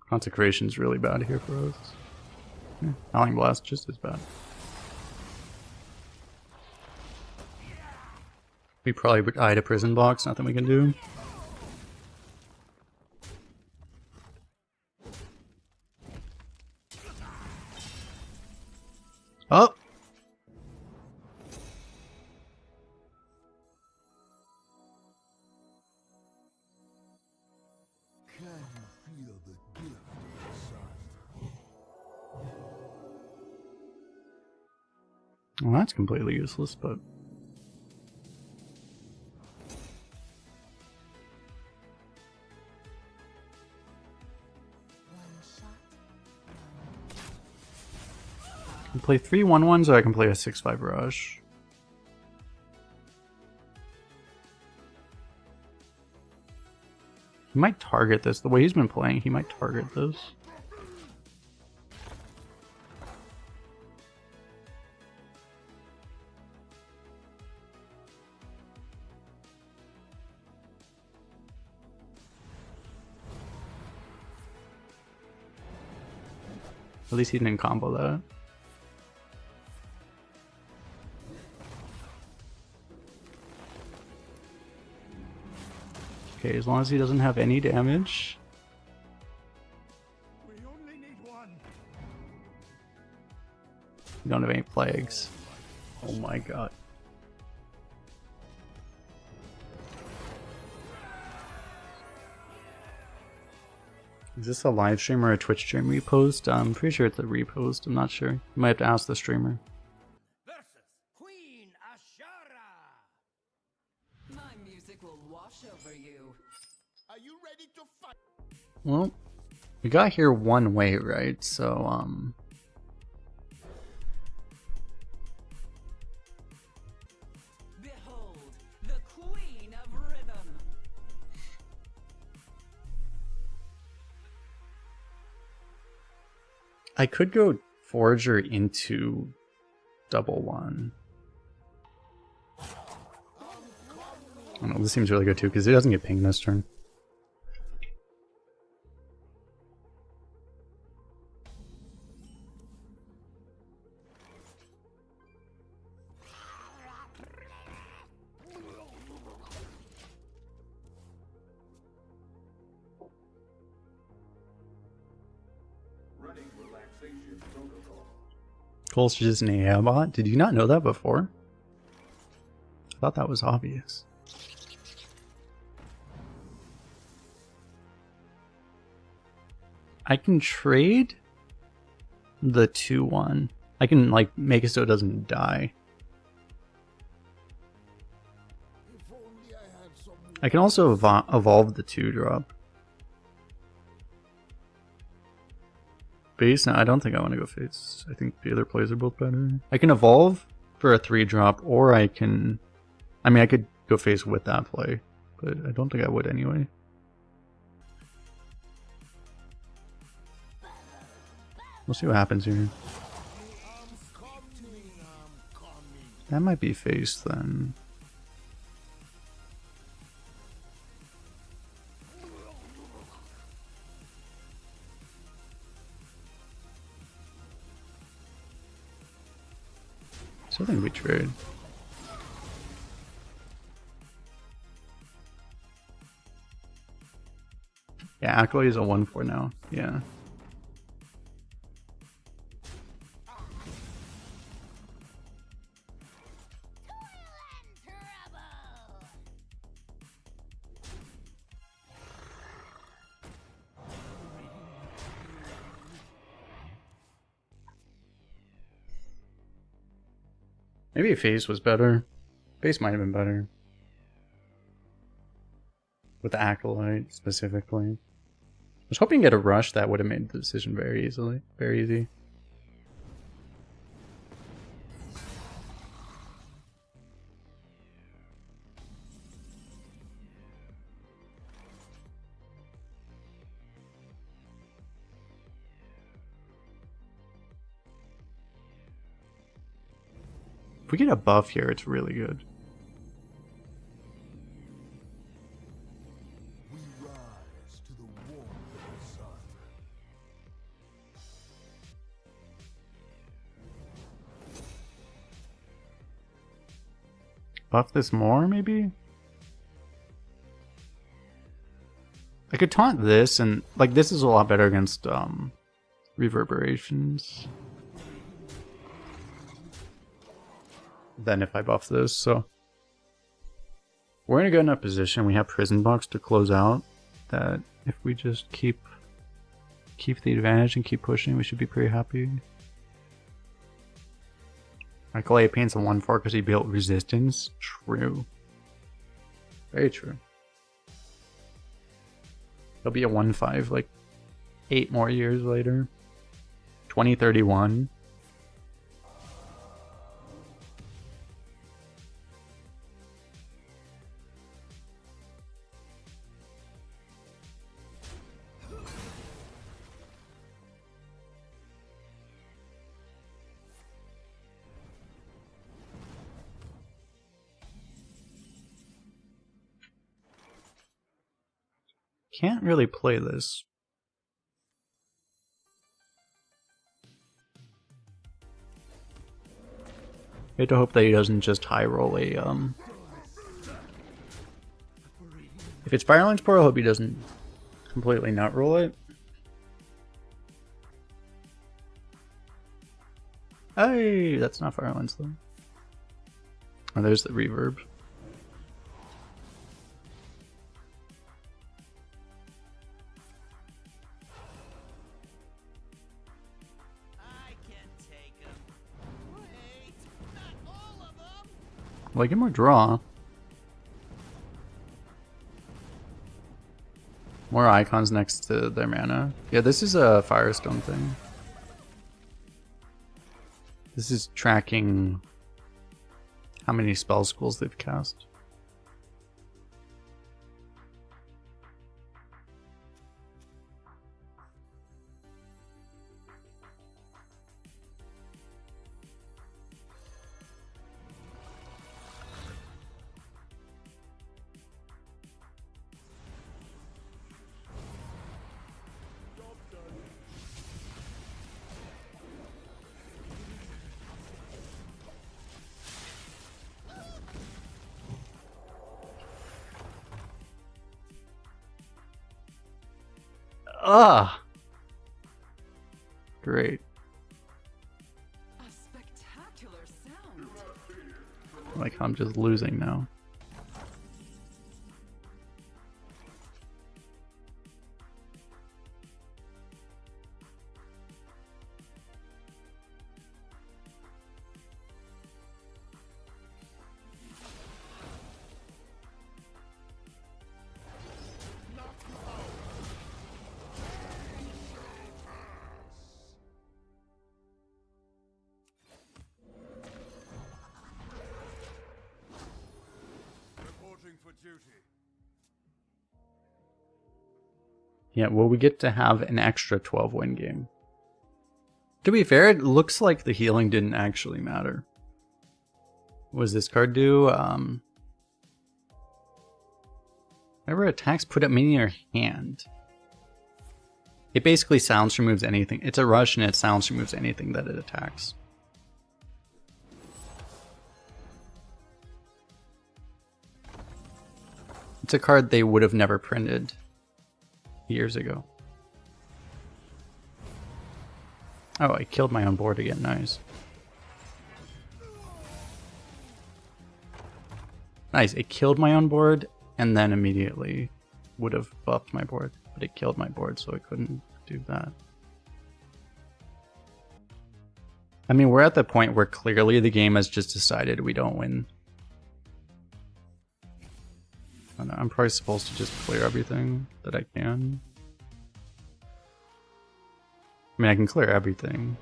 S1: Consecration's really bad here for us. Yeah, Howling Blast just as bad. We probably would die to Prison Box, nothing we can do. Well, that's completely useless, but...
S4: One shot.
S1: I can play 3 1/1s, or I can play a 6/5 rush. He might target this. The way he's been playing, he might target this. At least he didn't combo that. Okay, as long as he doesn't have any damage.
S2: We only need one.
S1: You don't have any plagues. Oh my god. Is this a live stream or a Twitch stream repost? I'm pretty sure it's a repost. I'm not sure. You might have to ask the streamer.
S2: Versus Queen Ashara.
S5: My music will wash over you.
S3: Are you ready to fight?
S1: Well, we got here one way, right? So,
S5: Behold, the Queen of Rhythm.
S1: I could go Forager into double one. I don't know, this seems really good too, because he doesn't get pinged this turn. Kolst is an AI bot? Did you not know that before? I thought that was obvious. I can trade the 2/1. I can like make it so it doesn't die.
S3: If only I had some.
S1: I can also evolve the 2-drop. Base? No, I don't think I want to go face. I think the other plays are both better. I can evolve for a 3-drop, or I can... I mean, I could go face with that play, but I don't think I would anyway. We'll see what happens here.
S3: I'm coming.
S1: That might be face then. So I think we trade. Yeah, Acolyte is a 1/4 now. Yeah. Maybe face was better. Face might have been better. With the Acolyte, specifically. I was hoping to get a rush that would have made the decision very easily. Very easy. If we get a buff here, it's really good.
S3: We rise to the warmth of the sun.
S1: Buff this more, maybe? I could taunt this, and like this is a lot better against reverberations than if I buff this, so we're in a good enough position. We have Prison Box to close out, that if we just keep the advantage and keep pushing, we should be pretty happy. My Clay Paint's a 1/4 because he built resistance. True. Very true. He'll be a 1/5 like 8 more years later. 2031. Can't really play this. I hate to hope that he doesn't just high roll a If it's Firelands Portal, I hope he doesn't completely nut roll it. Hey, that's not Firelands though. Oh, there's the reverb. Well, I get more draw. More icons next to their mana. Yeah, this is a Firestone thing. This is tracking how many spell schools they've cast. Ah, great.
S5: A spectacular sound.
S1: Like I'm just losing now. Yeah, well, we get to have an extra 12-win game. To be fair, it looks like the healing didn't actually matter. What does this card do? Whenever attacks, put a minion in your hand. It basically sounds removes anything. It's a rush and it sounds removes anything that it attacks. It's a card they would have never printed years ago. Oh, I killed my own board again. Nice. Nice. It killed my own board and then immediately would have buffed my board. But it killed my board, so I couldn't do that. I mean, we're at the point where clearly the game has just decided we don't win. I don't know, I'm probably supposed to just clear everything that I can. I mean, I can clear everything.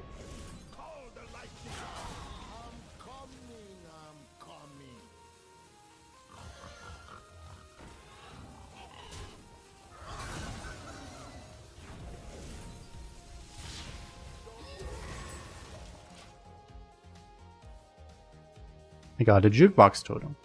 S1: I got a jukebox totem.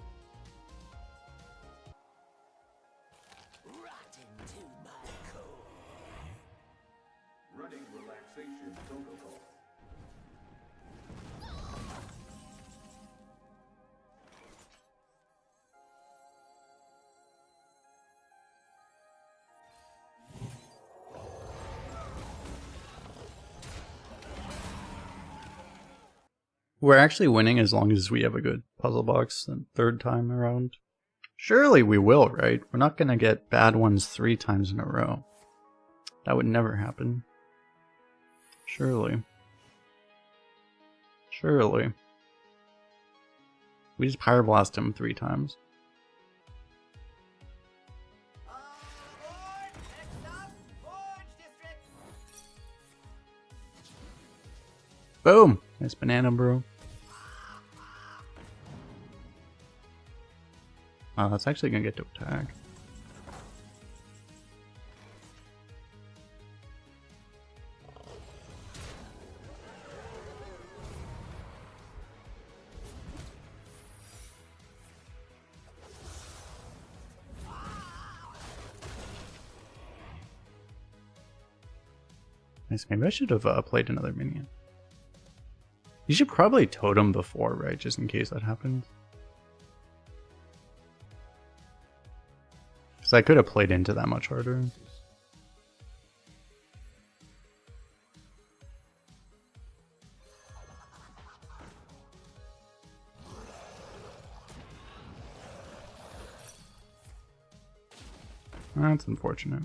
S1: We're actually winning as long as we have a good puzzle box the third time around. Surely we will, right? We're not gonna get bad ones 3 times in a row. That would never happen. Surely. Surely. We just pyroblast him 3 times. Boom! Nice banana, bro. Oh, that's actually gonna get to attack. Nice. Maybe I should have played another minion. You should probably totem before, right? Just in case that happens. Because I could have played into that much harder. That's unfortunate.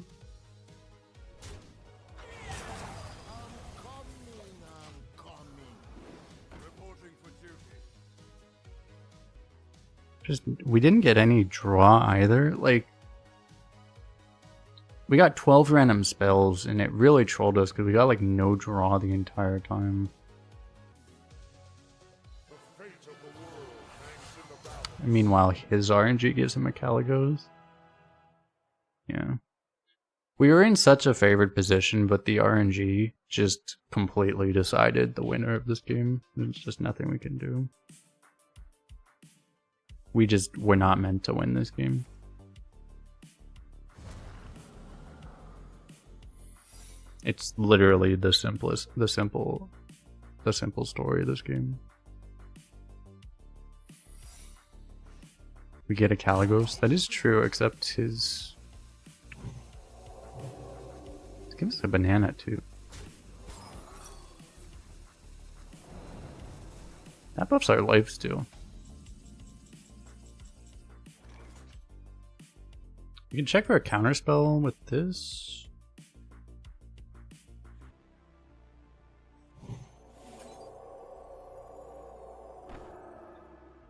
S1: Just, we didn't get any draw either. Like, we got 12 random spells, and it really trolled us because we got like no draw the entire time. And meanwhile, his RNG gives him a Caligos. Yeah. We were in such a favored position, but the RNG just completely decided the winner of this game. There's just nothing we can do. We just were not meant to win this game. It's literally the simple story of this game. We get a Caligos. That is true, except his... Let's give us a banana too. That buffs our lifesteal. You can check for a counterspell with this.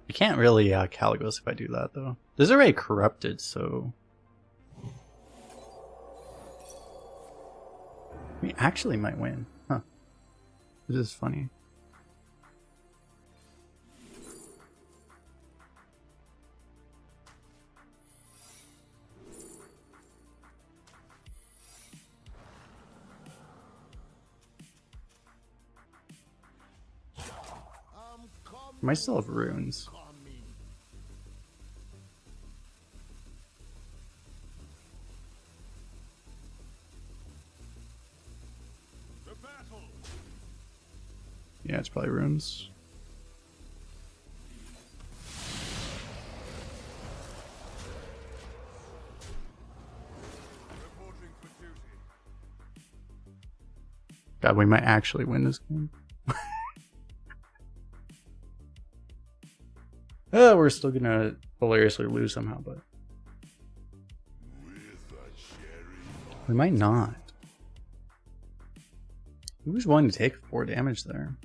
S1: You can't really Caligos if I do that though. This is already corrupted, so we actually might win. Huh. This is funny. I might still have runes. Yeah, it's probably runes. God, we might actually win this game. We're still gonna hilariously lose somehow, but we might not. Who was willing to take 4 damage there?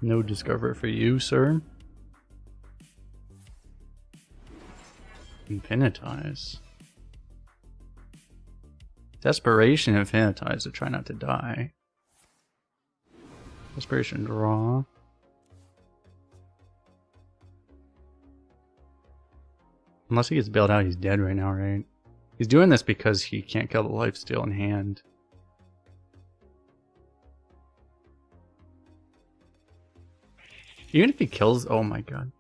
S1: No Discover for you, sir. Infinitize. Desperation Infinitize to try not to die. Desperation draw. Unless he gets bailed out, he's dead right now, right? He's doing this because he can't kill the lifesteal in hand. Even if he kills... Oh my god.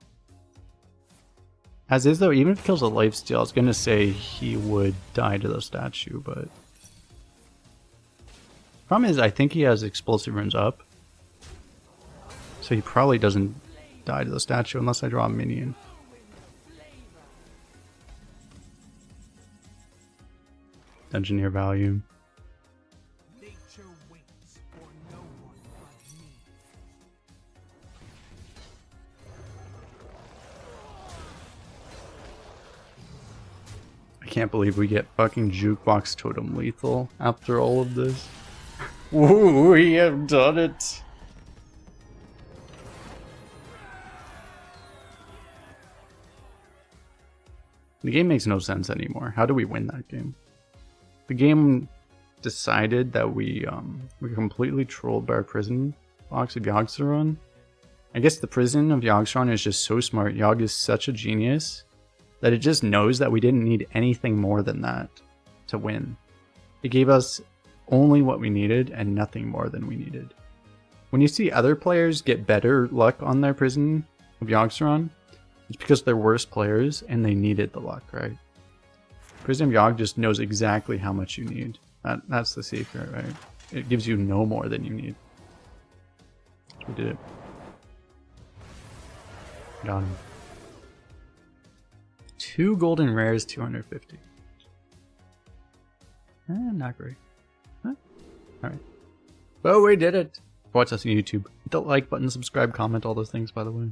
S1: As is though, even if he kills a lifesteal, I was gonna say he would die to the statue, but... Problem is, I think he has explosive runes up. So he probably doesn't die to the statue unless I draw a minion. Dungeoneer value.
S2: Nature waits for no one but me.
S1: I can't believe we get fucking Jukebox Totem lethal after all of this. Woo, we have done it! The game makes no sense anymore. How do we win that game? The game decided that we completely trolled by our prison box of Yogg. I guess the prison of Yogg is just so smart. Yogg is such a genius that it just knows that we didn't need anything more than that to win. It gave us only what we needed and nothing more than we needed. When you see other players get better luck on their prison of Yogg, it's because they're worse players and they needed the luck, right? Prison of Yogg just knows exactly how much you need. That's the secret, right? It gives you no more than you need. We did it. Got him. 2 golden rares, 250. Not great. Huh? Alright. But we did it! Watch us on YouTube. Hit the like button, subscribe, comment, all those things, by the way.